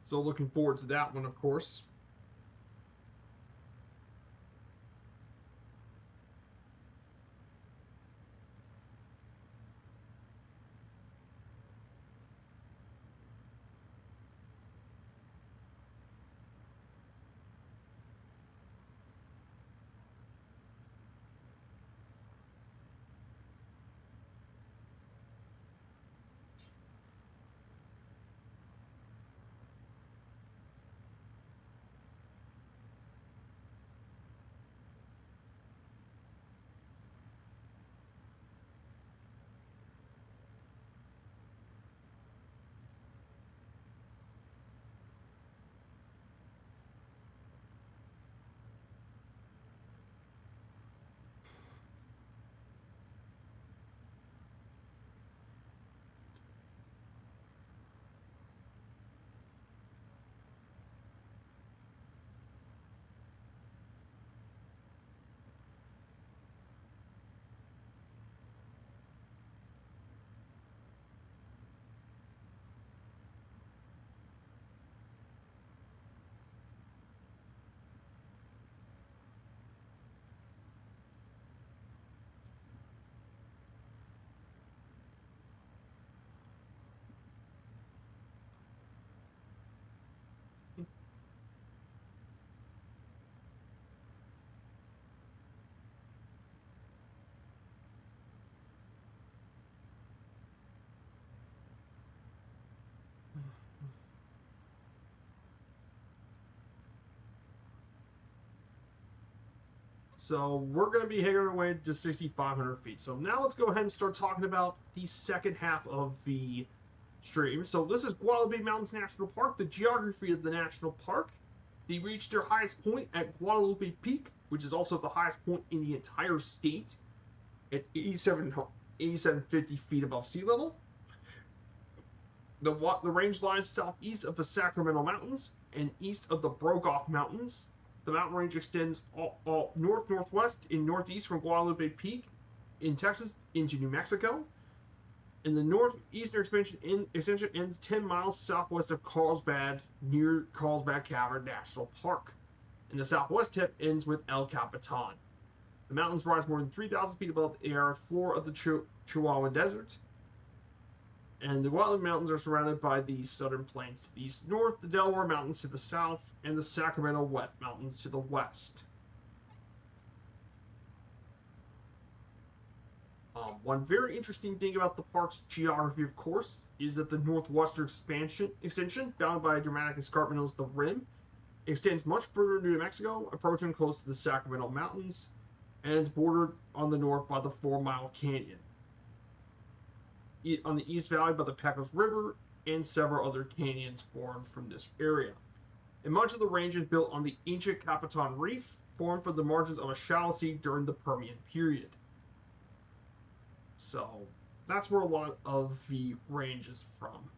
So looking forward to that one, of course. So we're going to be hanging our way to 6,500 feet. So now let's go ahead and start talking about the second half of the stream. So this is Guadalupe Mountains National Park, the geography of the national park. They reached their highest point at Guadalupe Peak, which is also the highest point in the entire state at 8,750 feet above sea level. The range lies southeast of the Sacramento Mountains and east of the Brokoff Mountains. The mountain range extends all north-northwest and northeast from Guadalupe Peak in Texas into New Mexico. And the northeastern extension ends 10 miles southwest of Carlsbad, near Carlsbad Cavern National Park. And the southwest tip ends with El Capitan. The mountains rise more than 3,000 feet above the arid floor of the Chihuahuan Desert. And the Guadalupe Mountains are surrounded by the Southern Plains to the east, north, the Delaware Mountains to the south, and the Sacramento Wet Mountains to the west. One very interesting thing about the park's geography, of course, is that the northwestern extension, bounded by a dramatic escarpment known as the Rim, extends much further into New Mexico, approaching close to the Sacramento Mountains, and is bordered on the north by the 4 Mile Canyon. On the East Valley by the Pecos River, and several other canyons formed from this area. And much of the range is built on the ancient Capitan Reef, formed from the margins of a shallow sea during the Permian period. So that's where a lot of the range is from.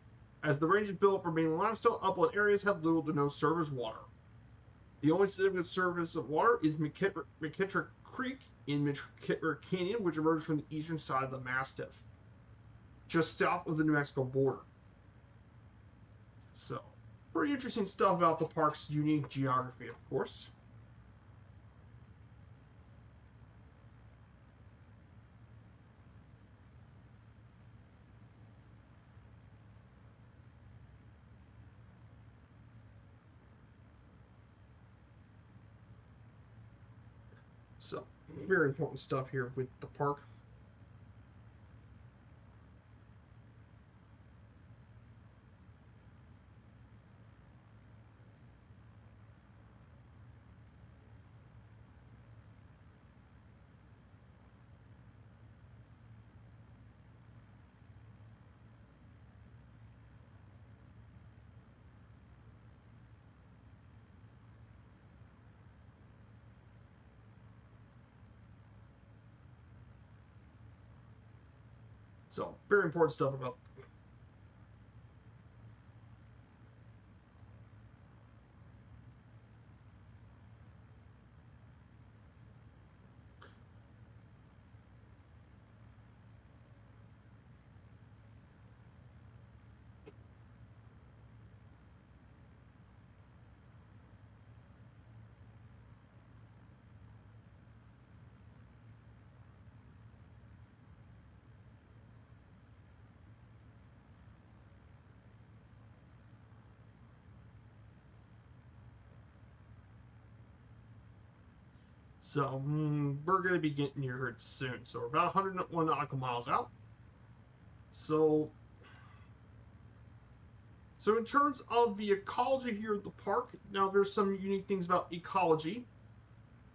As the range is built from mainland limestone, upland areas have little to no surface water. The only significant surface of water is McKittrick Creek in McKittrick Canyon, which emerges from the eastern side of the Mastiff, just south of the New Mexico border. So, pretty interesting stuff about the park's unique geography, of course. So, very important stuff here with the park. So very important stuff about. So we're going to be getting near it soon. So we're about 101 nautical miles out. So in terms of the ecology here at the park, now there's some unique things about ecology.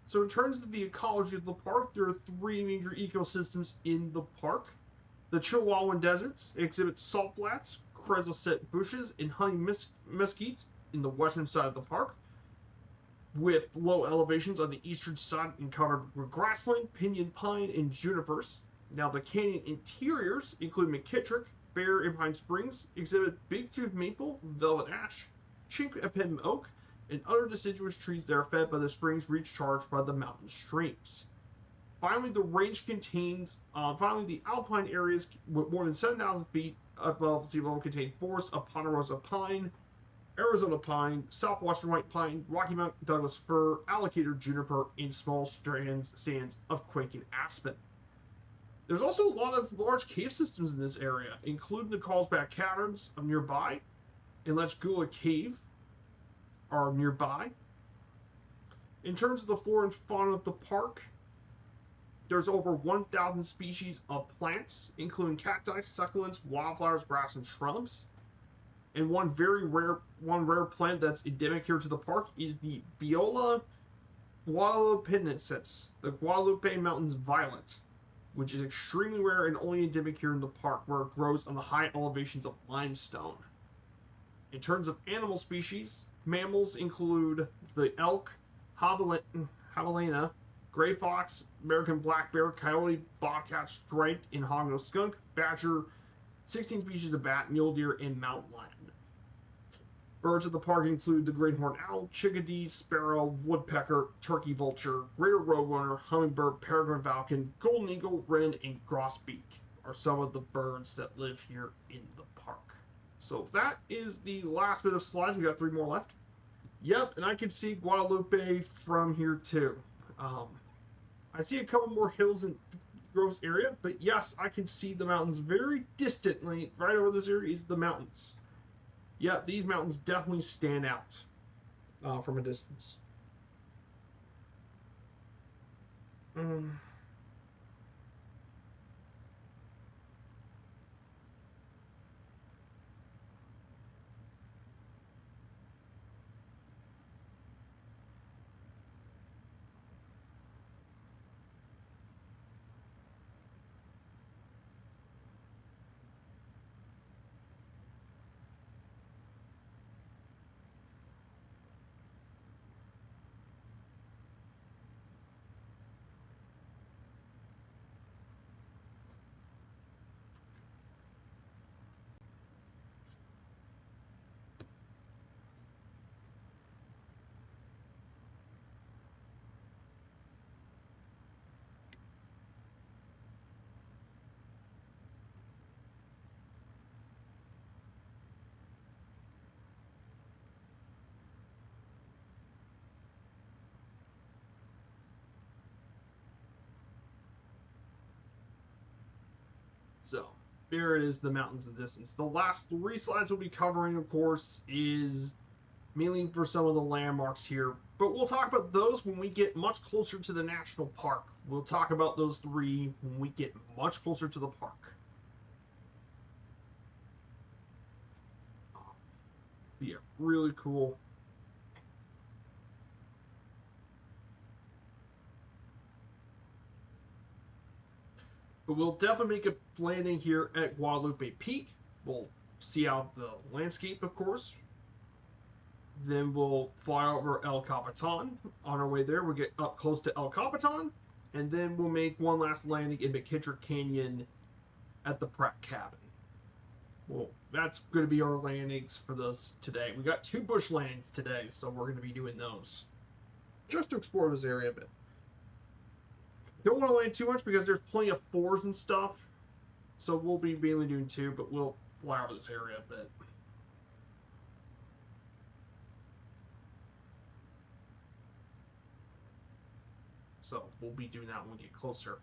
So in terms of the ecology of the park, there are three major ecosystems in the park. The Chihuahuan deserts exhibit salt flats, creosote bushes, and honey mesquites in the western side of the park, with low elevations on the eastern side and covered with grassland, pinyon pine, and junipers. Now the canyon interiors include McKittrick, Bear, and Pine Springs, exhibit big-tooth maple, velvet ash, chinkapin oak, and other deciduous trees that are fed by the springs recharged by the mountain streams. Finally, the range contains, the alpine areas with more than 7,000 feet above sea level contain forests of ponderosa pine, Arizona pine, southwestern white pine, Rocky Mountain Douglas fir, alligator juniper, and small stands of quaking aspen. There's also a lot of large cave systems in this area, including the Carlsbad Caverns of nearby, and Lechgula Cave are nearby. In terms of the flora and fauna of the park, there's over 1,000 species of plants, including cacti, succulents, wildflowers, grass, and shrubs. And one rare plant that's endemic here to the park is the Viola guadalupensis, the Guadalupe Mountains violet, which is extremely rare and only endemic here in the park, where it grows on the high elevations of limestone. In terms of animal species, mammals include the elk, javelina, gray fox, American black bear, coyote, bobcat, striped, and hognose skunk, badger, 16 species of bat, mule deer, and mountain lion. Birds of the park include the great horned owl, chickadee, sparrow, woodpecker, turkey vulture, greater roadrunner, hummingbird, peregrine falcon, golden eagle, wren, and grosbeak are some of the birds that live here in the park. So that is the last bit of slides. We got 3 more left. Yep, and I can see Guadalupe from here too. I see a couple more hills in gross area, but yes, I can see the mountains very distantly. Right over this area is the mountains. Yeah, these mountains definitely stand out from a distance. So there it is, the mountains in the distance. The last 3 slides we'll be covering, of course, is mainly for some of the landmarks here. But we'll talk about those when we get much closer to the national park. We'll talk about those 3 when we get much closer to the park. Yeah, really cool. But we'll definitely make a landing here at Guadalupe Peak. We'll see out the landscape, of course. Then we'll fly over El Capitan. On our way there, we'll get up close to El Capitan. And then we'll make one last landing in McKittrick Canyon at the Pratt cabin. Well, that's going to be our landings for those today. We got 2 bush landings today, so we're going to be doing those just to explore this area a bit. Don't want to land too much because there's plenty of 4s and stuff, so we'll be mainly doing 2, but we'll fly over this area a bit. So we'll be doing that when we get closer.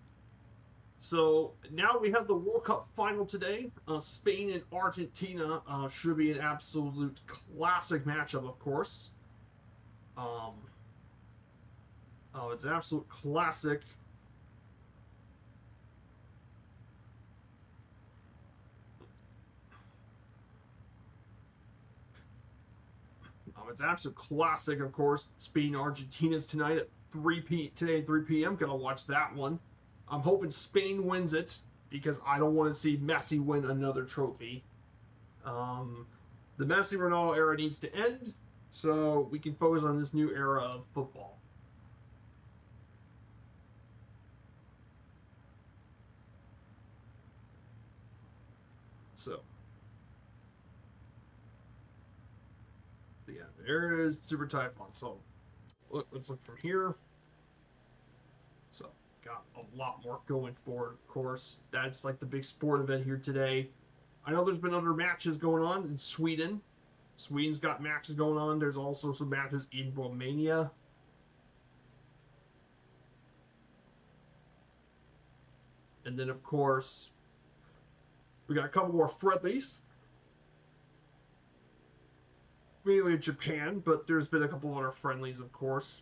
So now we have the World Cup final today. Spain and Argentina should be an absolute classic matchup, of course. It's an absolute classic. It's an absolute classic, of course. Spain Argentina's tonight at 3 p.m. Gonna watch that one. I'm hoping Spain wins it because I don't want to see Messi win another trophy. The Messi Ronaldo era needs to end so we can focus on this new era of football. So, yeah, there is Super Typhoon. So, let's look from here. So, got a lot more going forward, of course. That's like the big sport event here today. I know there's been other matches going on in Sweden. Sweden's got matches going on. There's also some matches in Romania. And then, of course, we got a couple more friendlies. Mainly in Japan, but there's been a couple other friendlies, of course.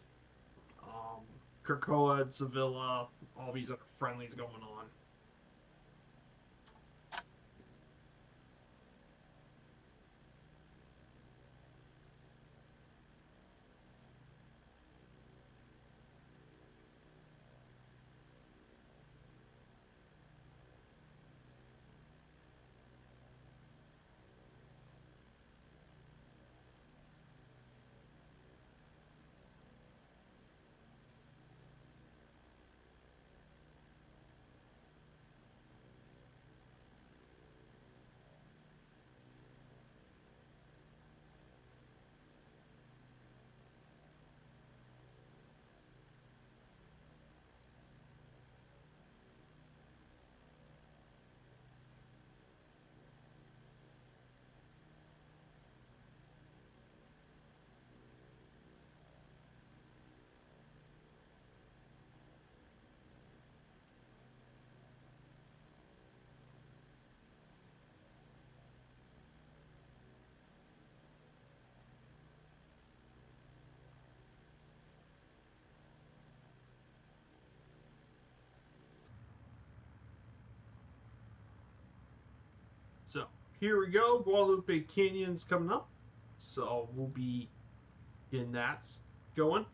Krakoa and Sevilla, all these other friendlies going on. So here we go. Guadalupe Canyon's coming up. So we'll be in that going.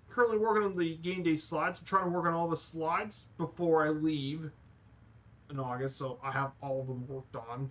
Currently working on the game day slides. I'm trying to work on all the slides before I leave in August. So I have all of them worked on.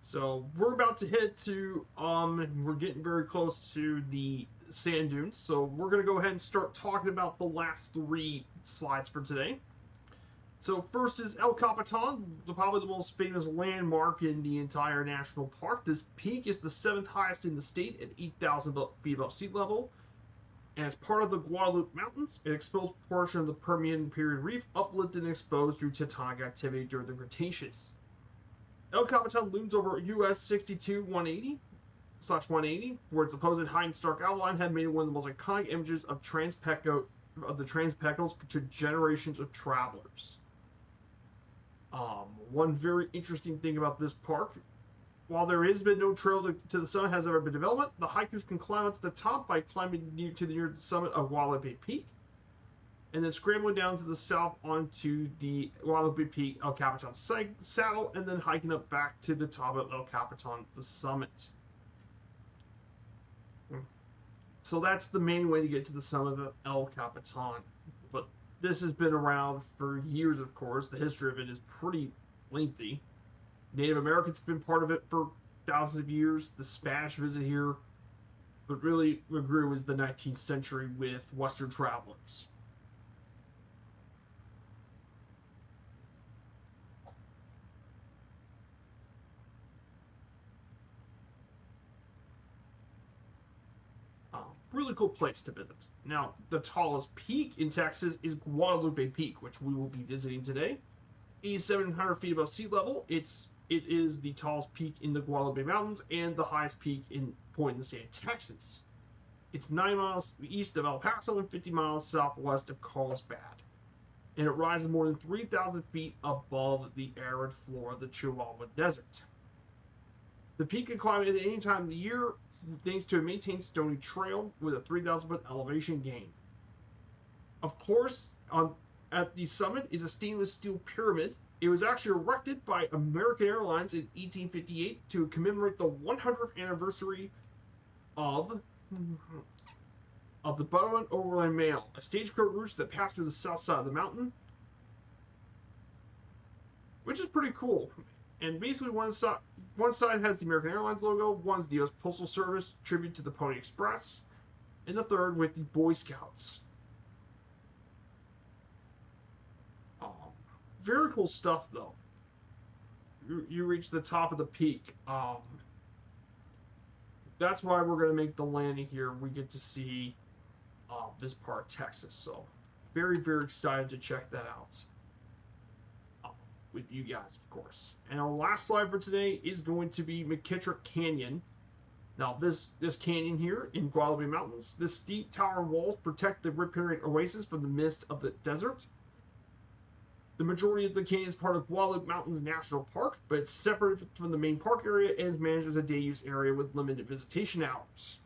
So we're about to hit to we're getting very close to the sand dunes. So we're gonna go ahead and start talking about the last 3 slides for today. So first is El Capitan, probably the most famous landmark in the entire national park. This peak is the 7th highest in the state at 8,000 feet above sea level. And as part of the Guadalupe Mountains, an exposed portion of the Permian period reef uplifted and exposed through tectonic activity during the Cretaceous. El Capitan looms over US 62-180/180, where its supposed high and stark outline had made it one of the most iconic images of the Transpecals to generations of travelers. One very interesting thing about this park, while there has been no trail to the summit has ever been developed, the hikers can climb up to the top by climbing to the near summit of Guadalupe Peak, and then scrambling down to the south onto the Guadalupe Peak El Capitan saddle, and then hiking up back to the top of El Capitan, the summit. So that's the main way to get to the summit of El Capitan. But this has been around for years, of course. The history of it is pretty lengthy. Native Americans have been part of it for thousands of years. The Spanish visit here, but really what grew was the 19th century with Western travelers. Really cool place to visit. Now, the tallest peak in Texas is Guadalupe Peak, which we will be visiting today. 8,700 feet above sea level. It is the tallest peak in the Guadalupe Mountains and the highest peak point in the state of Texas. It's 9 miles east of El Paso and 50 miles southwest of Carlsbad. And it rises more than 3,000 feet above the arid floor of the Chihuahua Desert. The peak can climb at any time of the year thanks to a maintained stony trail with a 3,000-foot elevation gain. Of course, at the summit is a stainless steel pyramid. It was actually erected by American Airlines in 1858 to commemorate the 100th anniversary of the Butterland Overland Mail, a stagecoach route that passed through the south side of the mountain, which is pretty cool. And basically, one side has the American Airlines logo, one's the U.S. Postal Service tribute to the Pony Express, and the third with the Boy Scouts. Very cool stuff, though. You reach the top of the peak. That's why we're going to make the landing here. We get to see this part of Texas. So, very, very excited to check that out. With you guys, of course. And our last slide for today is going to be McKittrick Canyon. Now, this canyon here in Guadalupe Mountains, this steep towering walls protect the riparian oasis from the mist of the desert. The majority of the canyon is part of Guadalupe Mountains National Park, but it's separated from the main park area and is managed as a day-use area with limited visitation hours.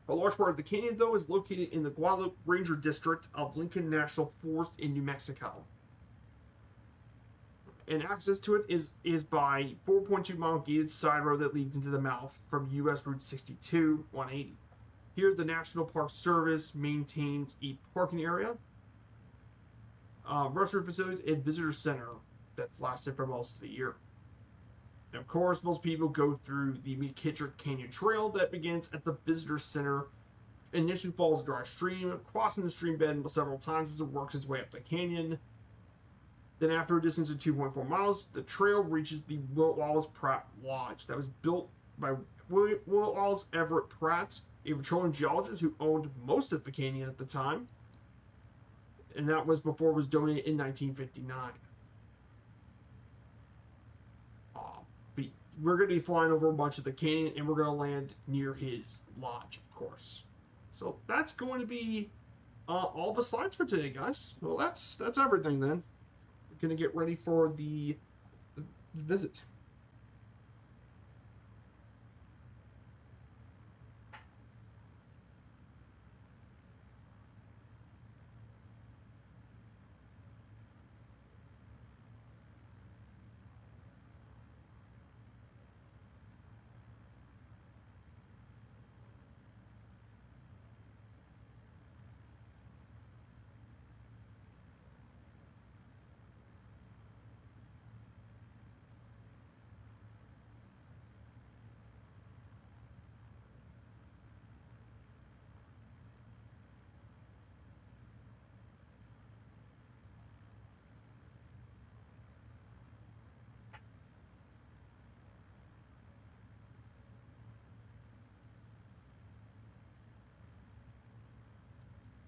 A large part of the canyon, though, is located in the Guadalupe Ranger District of Lincoln National Forest in New Mexico. And access to it is by 4.2-mile gated side road that leads into the mouth from U.S. Route 62, 180. Here, the National Park Service maintains a parking area, restroom facilities, and visitor center that's lasted for most of the year. And of course, most people go through the McKittrick Canyon Trail that begins at the visitor center, initially follows a dry stream, crossing the stream bed several times as it works its way up the canyon. Then after a distance of 2.4 miles, the trail reaches the Will Wallace Pratt Lodge that was built by Will Wallace Everett Pratt, a petroleum geologist who owned most of the canyon at the time. And that was before it was donated in 1959. We're going to be flying over a bunch of the canyon, and we're going to land near his lodge, of course. So that's going to be all the slides for today, guys. Well, that's everything then. We're going to get ready for the visit.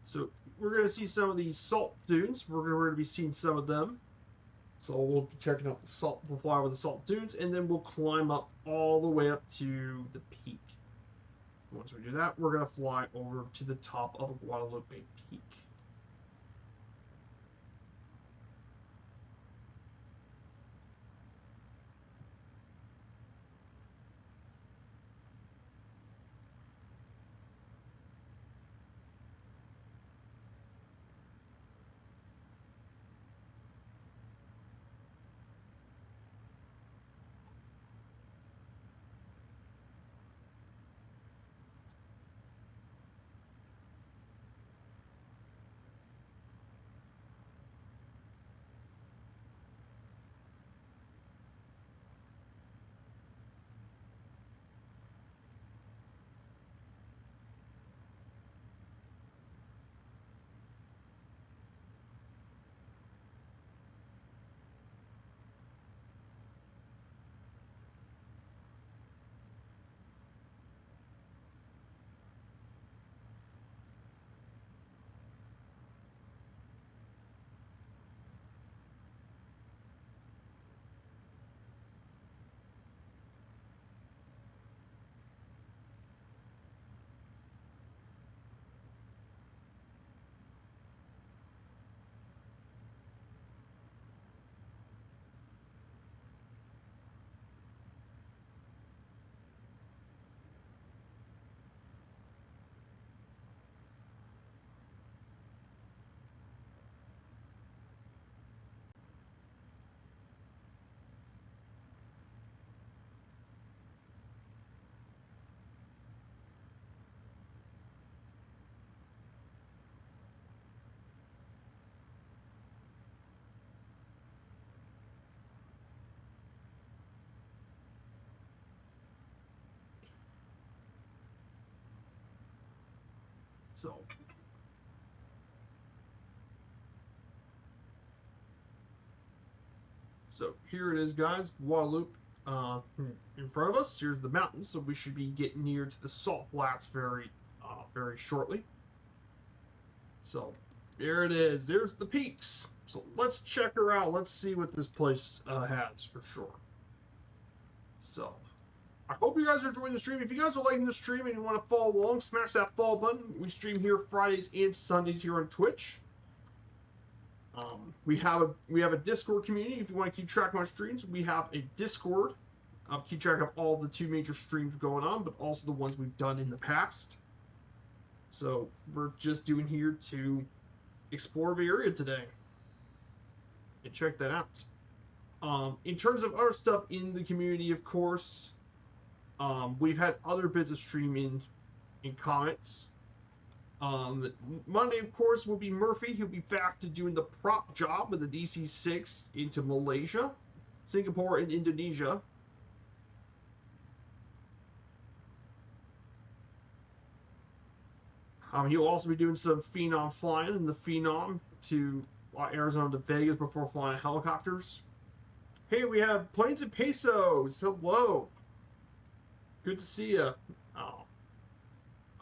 So we're going to see some of these salt dunes. We're going to be seeing some of them. So we'll be checking out the salt. We'll fly over the salt dunes, and then we'll climb up all the way up to the peak. Once we do that, we're going to fly over to the top of Guadalupe Peak. So here it is, guys. Guadalupe in front of us. Here's the mountains, so we should be getting near to the salt flats very shortly. So there it is. There's the peaks. So let's check her out. Let's see what this place has for sure. So I hope you guys are enjoying the stream. If you guys are liking the stream and you want to follow along, smash that follow button. We stream here Fridays and Sundays here on Twitch. We have a Discord community. If you want to keep track of my streams, we have a Discord. Keep track of all the 2 major streams going on, but also the ones we've done in the past. So we're just doing here to explore the area today and check that out. In terms of other stuff in the community, of course, we've had other bits of streaming in comments. Monday, of course, will be Murphy. He'll be back to doing the prop job with the DC-6 into Malaysia, Singapore, and Indonesia. He'll also be doing some Phenom flying in the Phenom to Arizona to Vegas before flying helicopters. Hey, we have Planes and Pesos. Hello. Good to see you.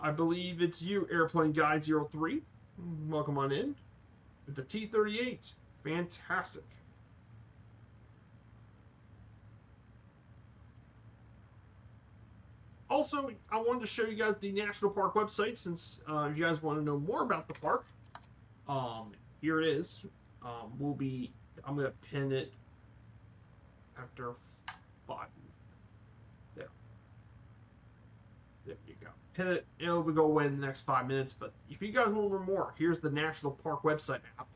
I believe it's you, Airplane Guy 03. Welcome on in. With the T-38. Fantastic. Also, I wanted to show you guys the National Park website since if you guys want to know more about the park. Here it is. I'm going to pin it after 5. There. There you go. Hit it, it'll go away in the next 5 minutes. But if you guys want to learn more, here's the National Park website app.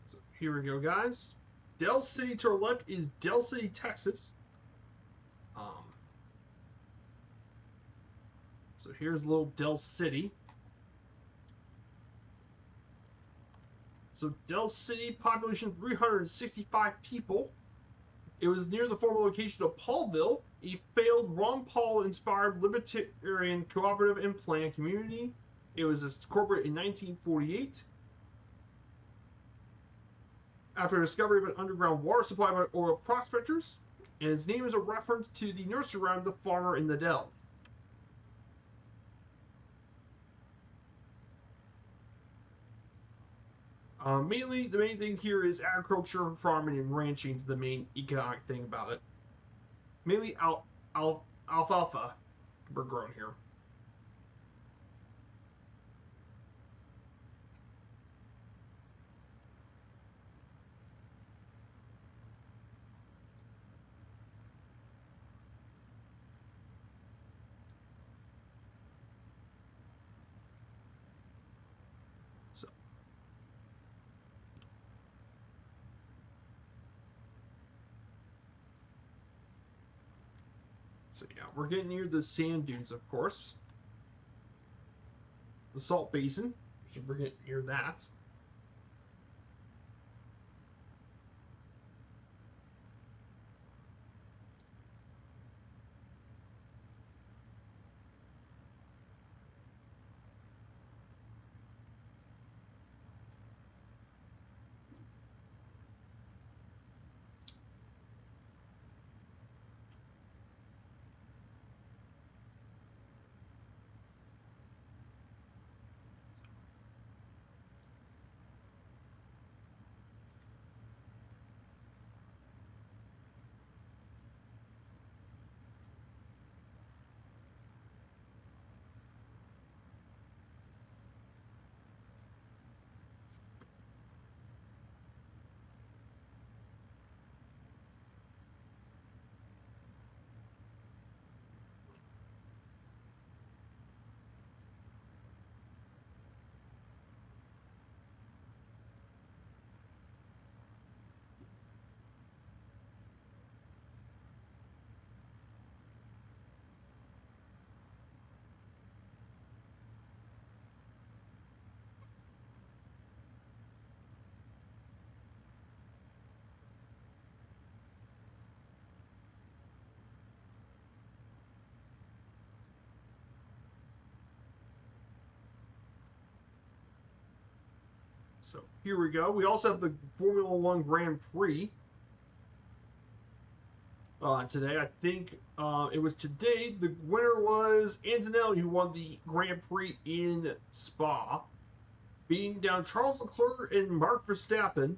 So here we go, guys. Del City to our left is Del City, Texas. So here's little Del City. So Del City, population 365 people. It was near the former location of Paulville, a failed Ron Paul-inspired libertarian cooperative and planned community. It was incorporated in 1948. after the discovery of an underground water supply by oil prospectors, and its name is a reference to the nursery rhyme The Farmer in the Dell. Mainly, the main thing here is agriculture, farming, and ranching is the main economic thing about it. Mainly alfalfa we're growing here. So yeah, we're getting near the sand dunes, of course. The salt basin, we're getting near that. So here we go. We also have the Formula One Grand Prix today. I think it was today. The winner was Antonelli, who won the Grand Prix in Spa, beating down Charles Leclerc and Mark Verstappen.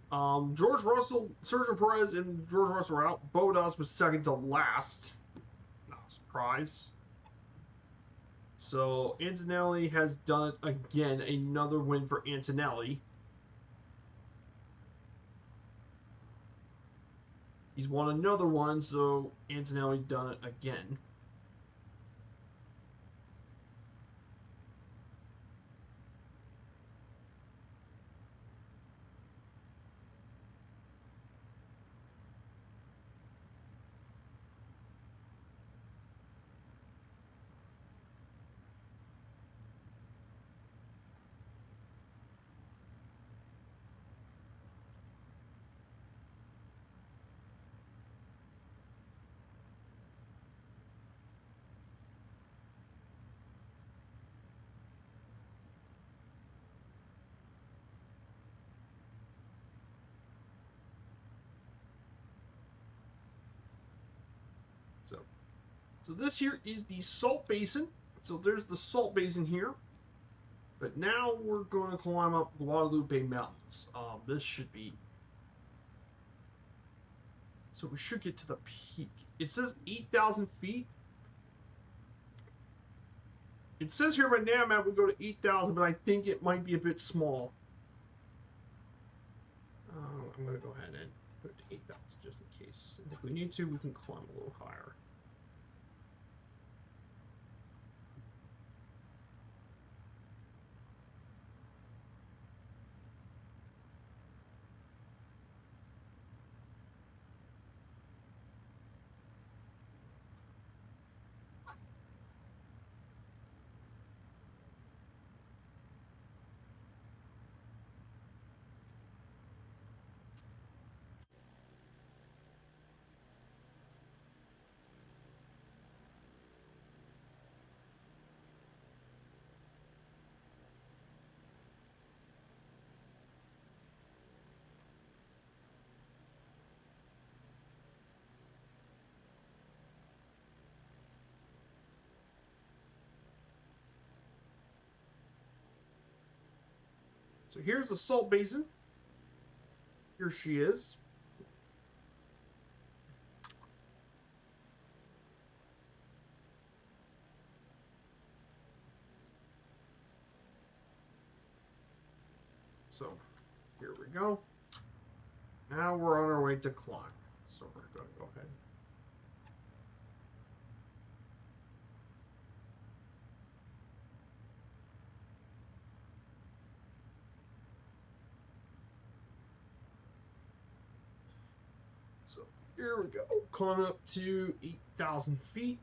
George Russell, Sergio Perez, and George Russell were out. Bottas was second to last. Not a surprise. So Antonelli has done it again. Another win for Antonelli. He's won another one, so Antonelli's done it again. So this here is the salt basin. So there's the salt basin here. But now we're going to climb up Guadalupe Mountains. This should be... So we should get to the peak. It says 8,000 feet. It says here by now, map we go to 8,000, but I think it might be a bit small. I'm going to go ahead and put it to 8,000 just in case. And if we need to, we can climb a little higher. So here's the salt basin. Here she is. So here we go. Now we're on our way to climb. So we're going to go ahead. So here we go. Climbing up to 8,000 feet.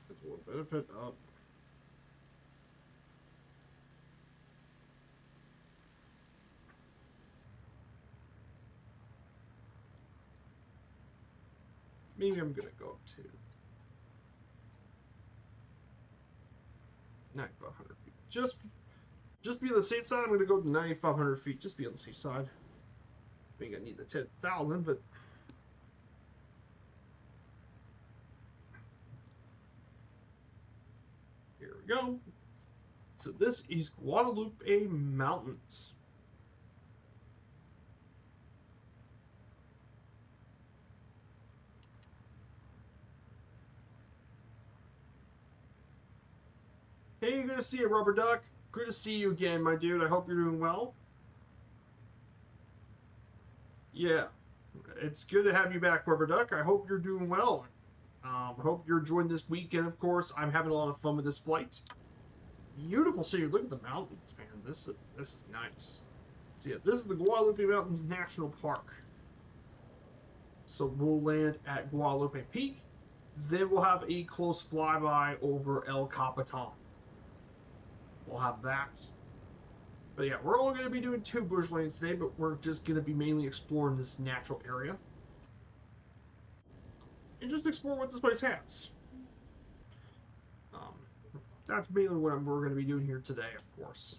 That's a little benefit up. Maybe I'm gonna go up to 9,500 feet. Just be on the safe side. I'm gonna go to 9,500 feet. Just be on the safe side. I think I need the 10,000, but here we go. So this is Guadalupe Mountains. Hey, good to see you, Rubber Duck. Good to see you again, my dude. I hope you're doing well. Yeah, it's good to have you back, Rubber Duck. I hope you're doing well. I hope you're enjoying this weekend, of course. I'm having a lot of fun with this flight. Beautiful city. Look at the mountains, man. This is nice. So yeah, this is the Guadalupe Mountains National Park. So we'll land at Guadalupe Peak. Then we'll have a close flyby over El Capitan. We'll have that. But yeah, we're only going to be doing 2 bush lanes today, but we're just going to be mainly exploring this natural area. And just explore what this place has. That's mainly what we're going to be doing here today, of course.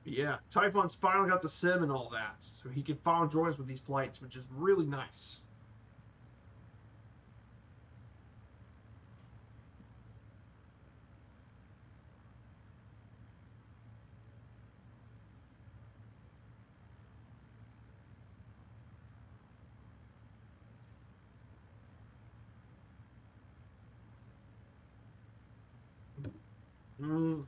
But yeah, Typhon's finally got the sim and all that, so he can finally join us with these flights, which is really nice. Mm.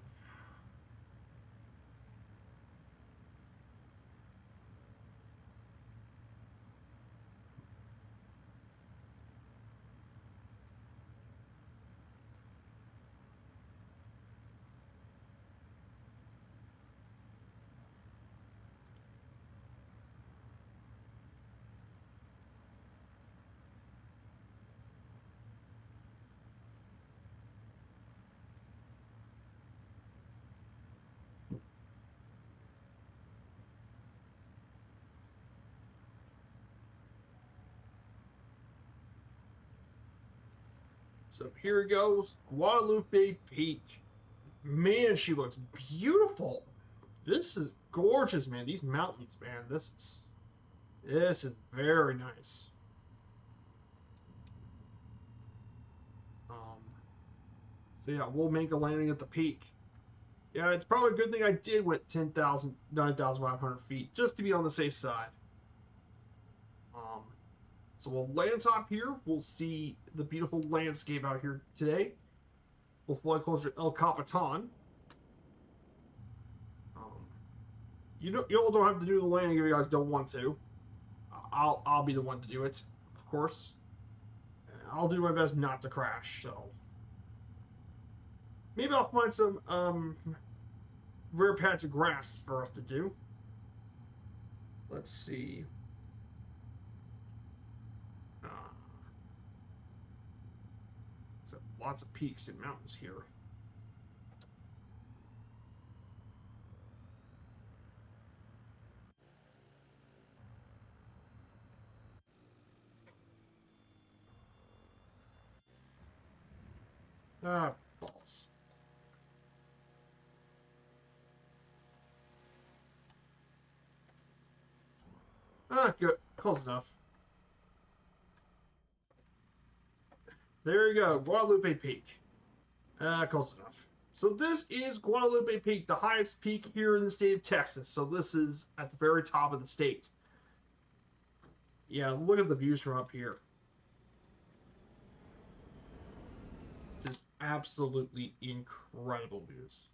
So here goes Guadalupe Peak. Man, she looks beautiful. This is gorgeous, man. These mountains, man. This is very nice. So yeah, we'll make a landing at the peak. Yeah, it's probably a good thing I did went 10,000, 9,500 feet, just to be on the safe side. Um, so we'll land top here. We'll see the beautiful landscape out here today. We'll fly closer to El Capitan. You all don't have to do the landing if you guys don't want to. I'll be the one to do it, of course. I'll do my best not to crash. So maybe I'll find some rare patch of grass for us to do. Let's see. So lots of peaks and mountains here. Ah, balls. Ah, good. Close enough. There you go, Guadalupe Peak. Close enough. So this is Guadalupe Peak, the highest peak here in the state of Texas. So this is at the very top of the state. Yeah, look at the views from up here. Just absolutely incredible views.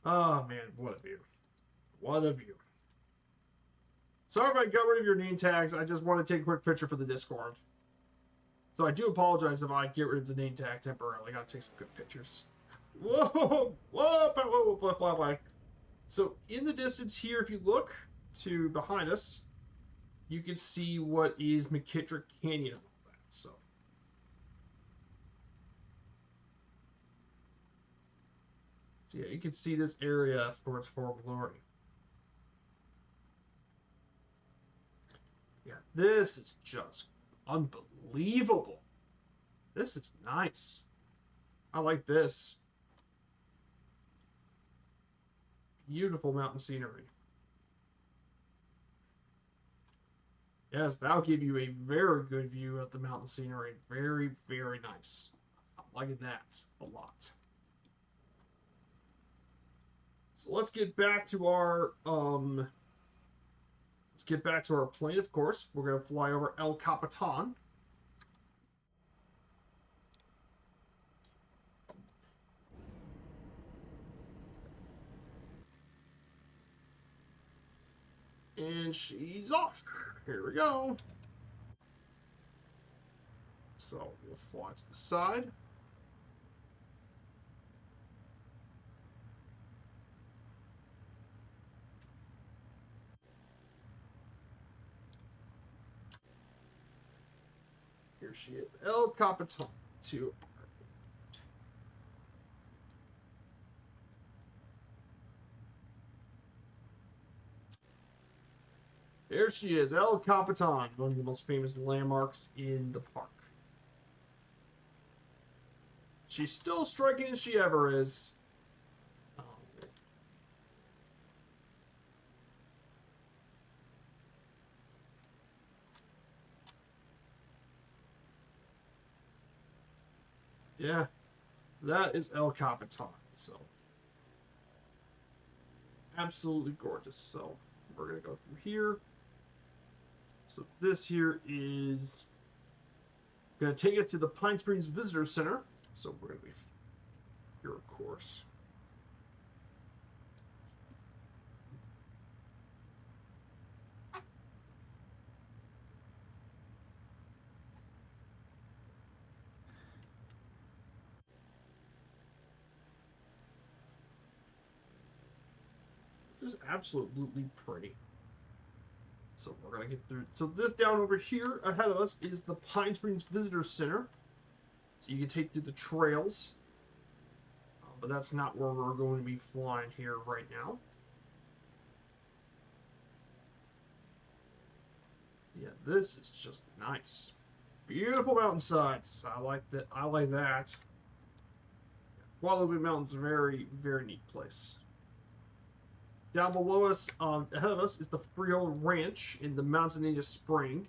Oh man, what a view. What a view. Sorry if I got rid of your name tags. I just want to take a quick picture for the Discord. So I do apologize if I get rid of the name tag temporarily. I gotta take some good pictures. Whoa! Whoa! So in the distance here, if you look to behind us, you can see what is McKittrick Canyon and all that. So yeah, you can see this area for its full glory. Yeah, this is just unbelievable. This is nice. I like this. Beautiful mountain scenery. Yes, that'll give you a very good view of the mountain scenery. Very, very nice. I'm liking that a lot. So let's get back to our plane, of course. We're gonna fly over El Capitan. And she's off. Here we go. So we'll fly to the side. Here she is, El Capitan. To there she is, El Capitan, one of the most famous landmarks in the park. She's still striking as she ever is. Yeah, that is El Capitan. So absolutely gorgeous. So we're gonna go through here. So this here is gonna take us to the Pine Springs Visitor Center. So we're gonna be here, of course. Just absolutely pretty. So we're gonna get through. So this down over here ahead of us is the Pine Springs Visitor Center. So you can take through the trails, but that's not where we're going to be flying here right now. Yeah, this is just nice. Beautiful mountainsides. I like that. I like that. Guadalupe Mountain's a very, very neat place. Down below us, ahead of us, is the Freehold Ranch in the Manzanita Spring.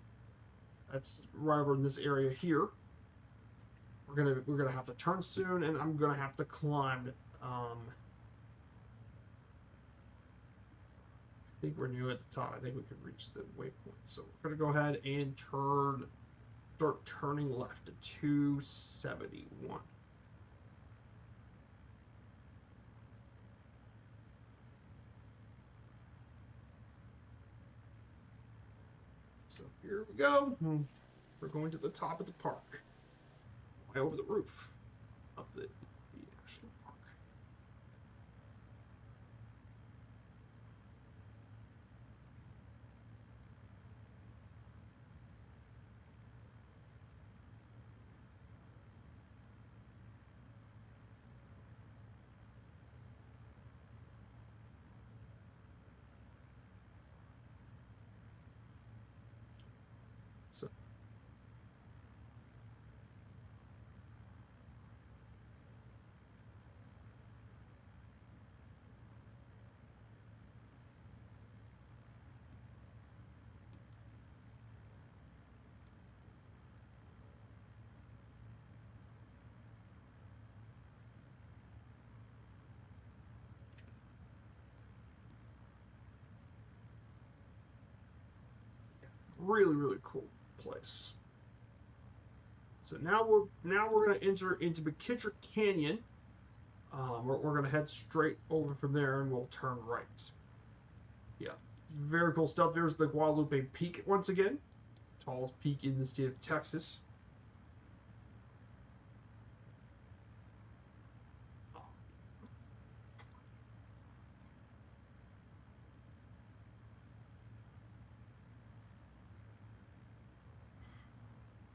That's right over in this area here. We're gonna have to turn soon, and I'm gonna have to climb. I think we're near at the top. I think we can reach the waypoint. So we're gonna go ahead and start turning left to 271. So here we go. We're going to the top of the park, right over the roof of the national park. So Really, really cool place. So now we're going to enter into McKittrick Canyon. We're going to head straight over from there, and we'll turn right. Yeah, very cool stuff. There's the Guadalupe Peak once again, tallest peak in the state of Texas.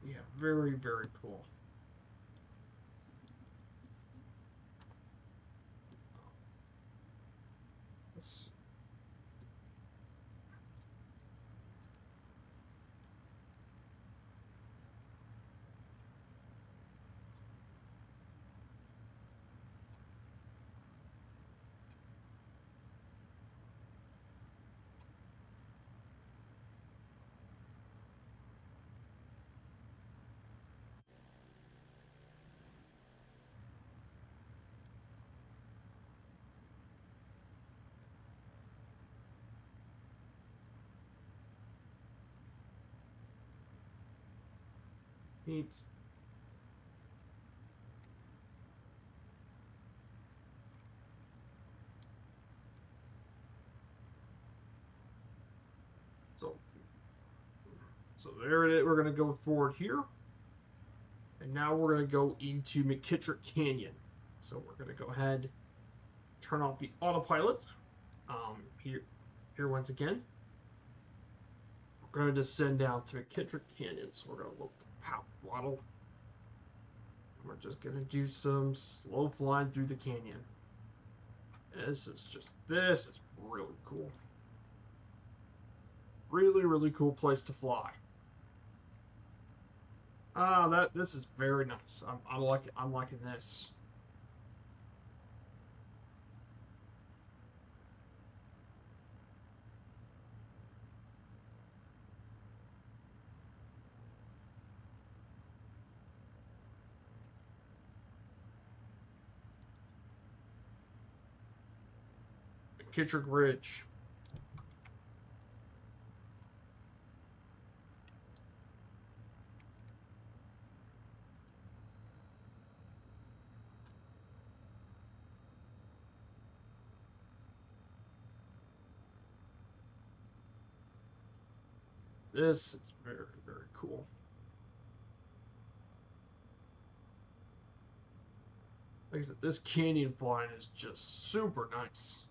Yeah, very, very cool. Let's eat. So there it is. We're going to go forward here. And now we're going to go into McKittrick Canyon. So we're going to go ahead, turn off the autopilot. Here once again. We're going to descend down to McKittrick Canyon. So we're going to load the power throttle. We're just going to do some slow flying through the canyon. This is really cool. Really, really cool place to fly. This is very nice. I'm liking this. McKittrick Ridge. This is very, very cool. Like I said, this canyon flying is just super nice.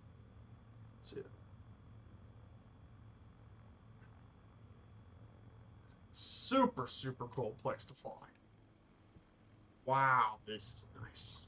See it. Super, super cool place to fly. Wow, this is nice.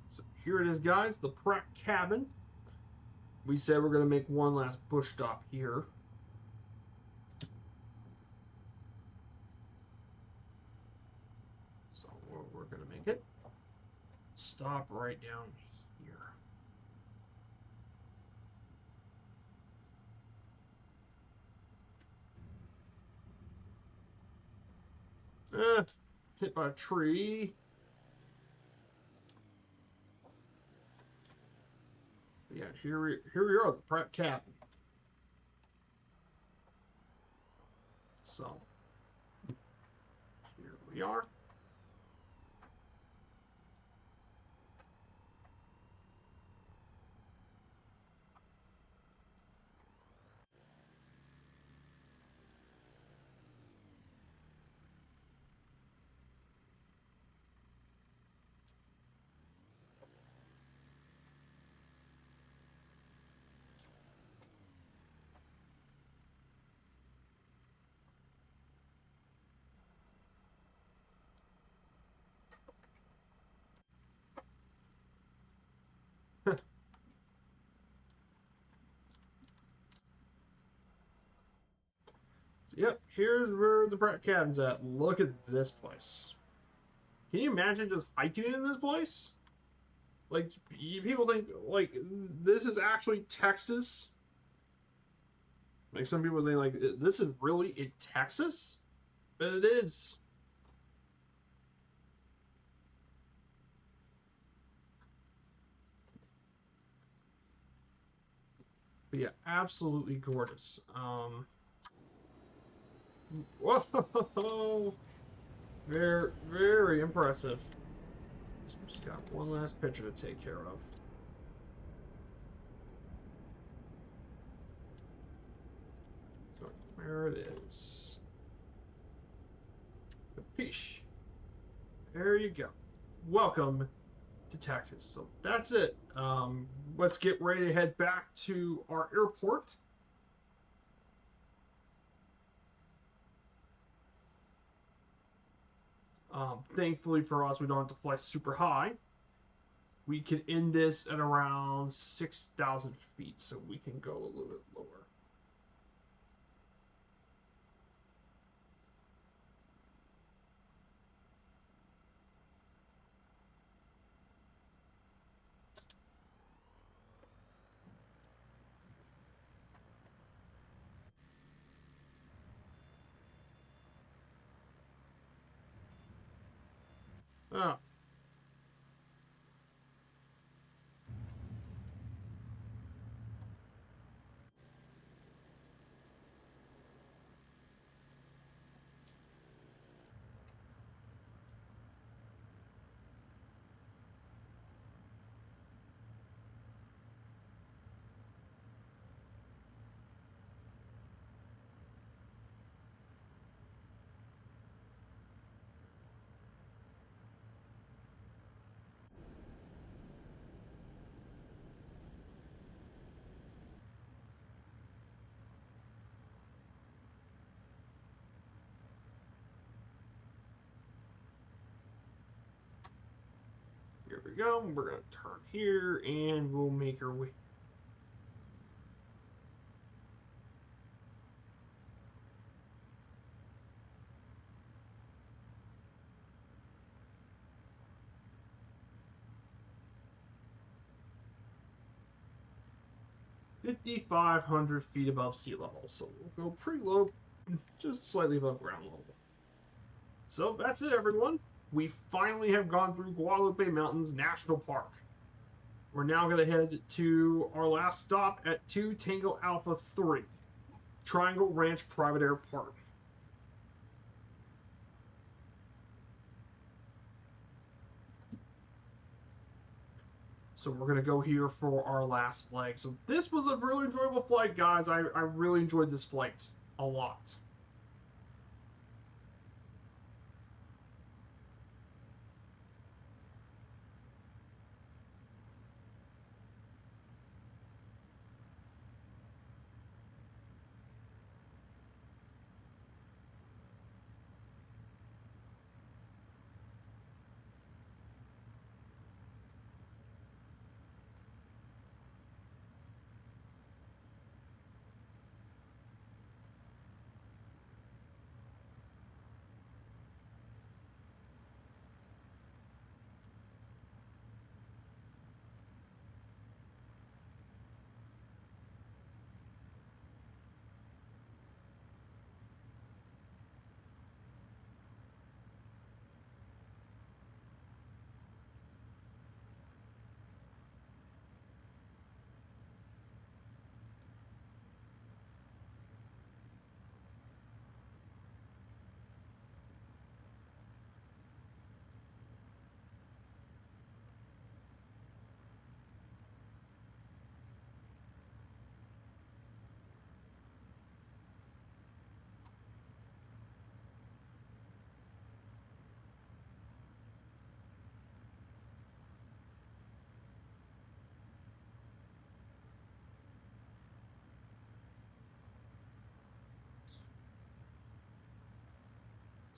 So here it is, guys, the Pratt cabin. We said we're going to make one last bush stop here. So we're going to make it. Stop right down here. Hit by a tree. Yeah, here we are, the Pratt cabin. So here we are. Yep, here's where the Pratt cabin's at. Look at this place. Can you imagine just hiking in this place? Like, people think, like, this is actually Texas? Like, some people think, like, this is really in Texas? But it is. But yeah, absolutely gorgeous. Whoa! Very, very impressive. So we just got one last picture to take care of. So where it is. Capiche. There you go. Welcome to Texas. So that's it. Let's get ready to head back to our airport. Thankfully for us, we don't have to fly super high. We can end this at around 6,000 feet, so we can go a little bit lower. Ah, 'Here we go. We're going to turn here, and we'll make our way. $5,500 above sea level, so we'll go pretty low, just slightly above ground level. So that's it, everyone. We finally have gone through Guadalupe Mountains National Park. We're now going to head to our last stop at 2 Tango Alpha 3, Triangle Ranch Private Air Park. So we're going to go here for our last leg. So this was a really enjoyable flight, guys. I really enjoyed this flight a lot.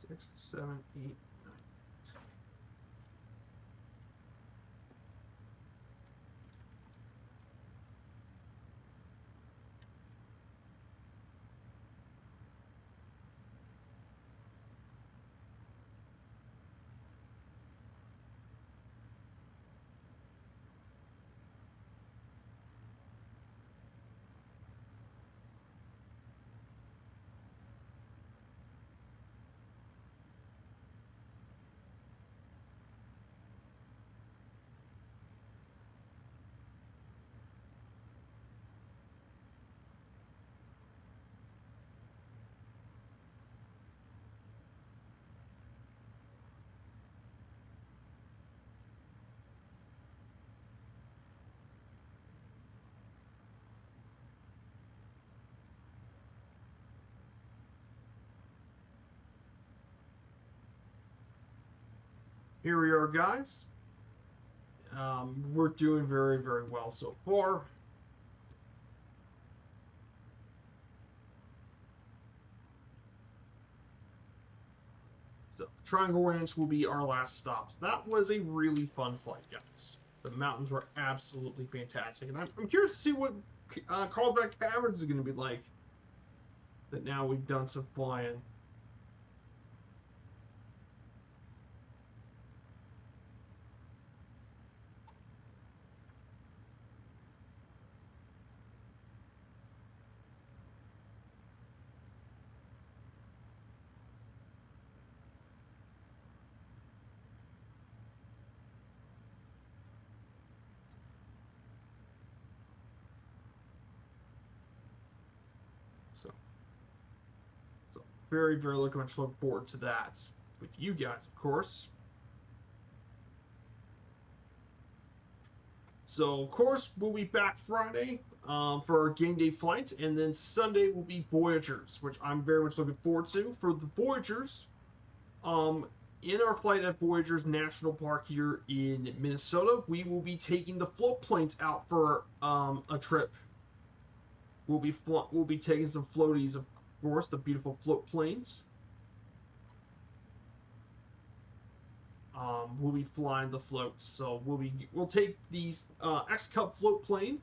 Six, 7, 8, 9. here we are, guys. We're doing very, very well so far. So, Triangle Ranch will be our last stop. So that was a really fun flight, guys. The mountains were absolutely fantastic, and I'm curious to see what Carlsbad Caverns is going to be like. That now we've done some flying. So very, very much look forward to that with you guys, of course. So, of course, we'll be back Friday for our game day flight, and then Sunday will be Voyagers, which I'm very much looking forward to. For the Voyagers, in our flight at Voyagers National Park here in Minnesota, we will be taking the float planes out for a trip. We'll be taking some floaties, of course, the beautiful float planes. We'll be flying the floats, so we'll take these X-Cup float plane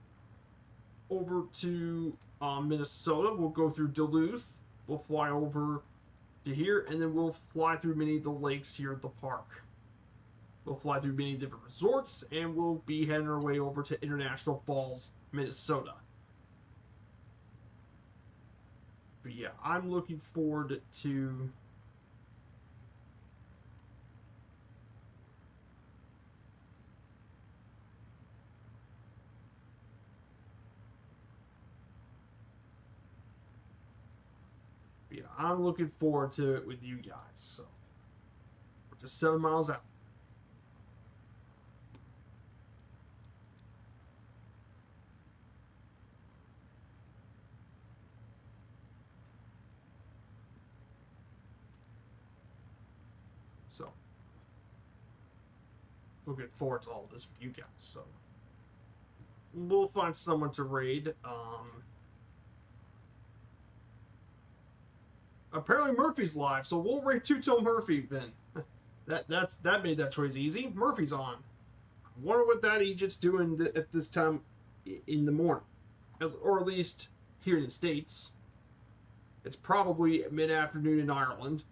over to Minnesota. We'll go through Duluth. We'll fly over to here, and then we'll fly through many of the lakes here at the park. We'll fly through many different resorts, and we'll be heading our way over to International Falls, Minnesota. But yeah, I'm looking forward to I'm looking forward to it with you guys. So we're just 7 miles out. So looking forward to all this with you guys. So we'll find someone to raid. Apparently Murphy's live, so we'll raid Two-Toe Murphy then. that made that choice easy. Murphy's on. I wonder what that Egypt's doing at this time in the morning, or at least here in the States. It's probably mid-afternoon in Ireland.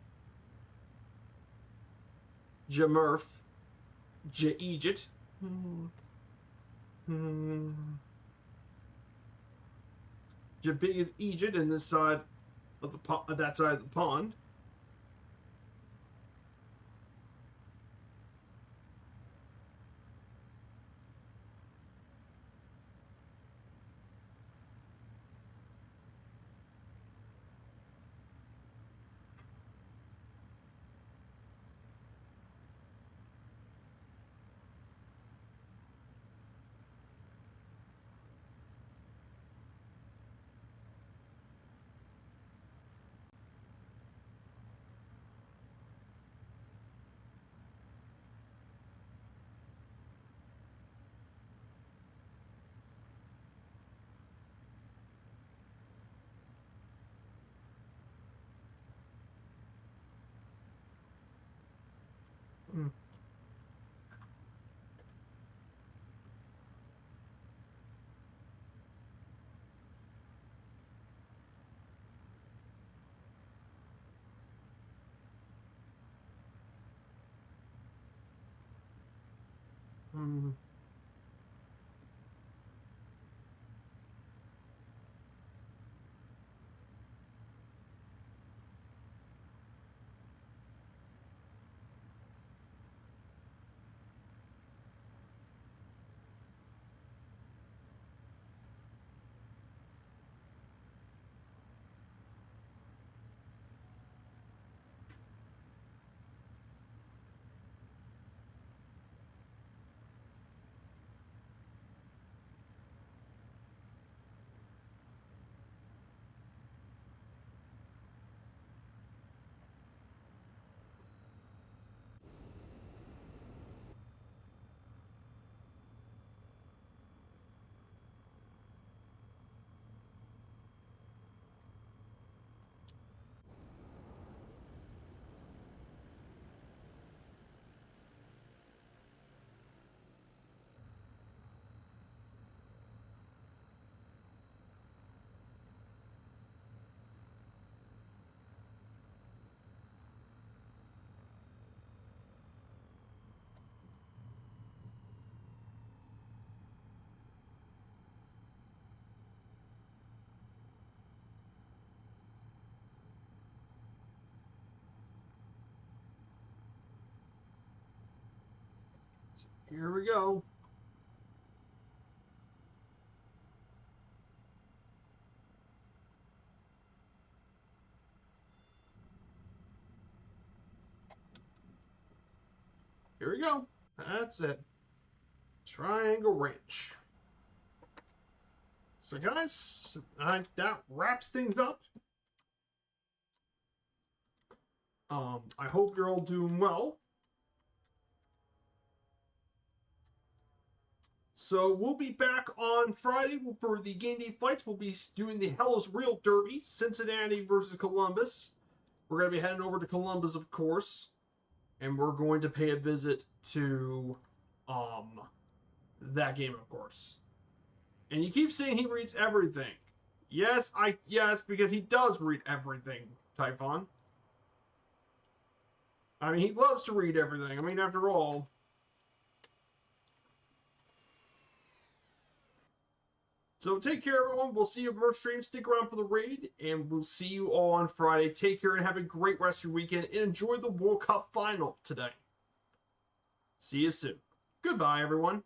Jamurf, Egypt. Big is Egypt, and this side of that side of the pond. Mm. Here we go. Here we go. That's it. Triangle Ranch. So guys, that wraps things up. I hope you're all doing well. So we'll be back on Friday for the game day fights. We'll be doing the Hell is Real Derby, Cincinnati versus Columbus. We're going to be heading over to Columbus, of course, and we're going to pay a visit to that game, of course. And you keep saying he reads everything. Yes, because he does read everything, Typhon. I mean, he loves to read everything. I mean, after all. So take care, everyone. We'll see you at Merch Stream. Stick around for the raid, and we'll see you all on Friday. Take care and have a great rest of your weekend, and enjoy the World Cup final today. See you soon. Goodbye, everyone.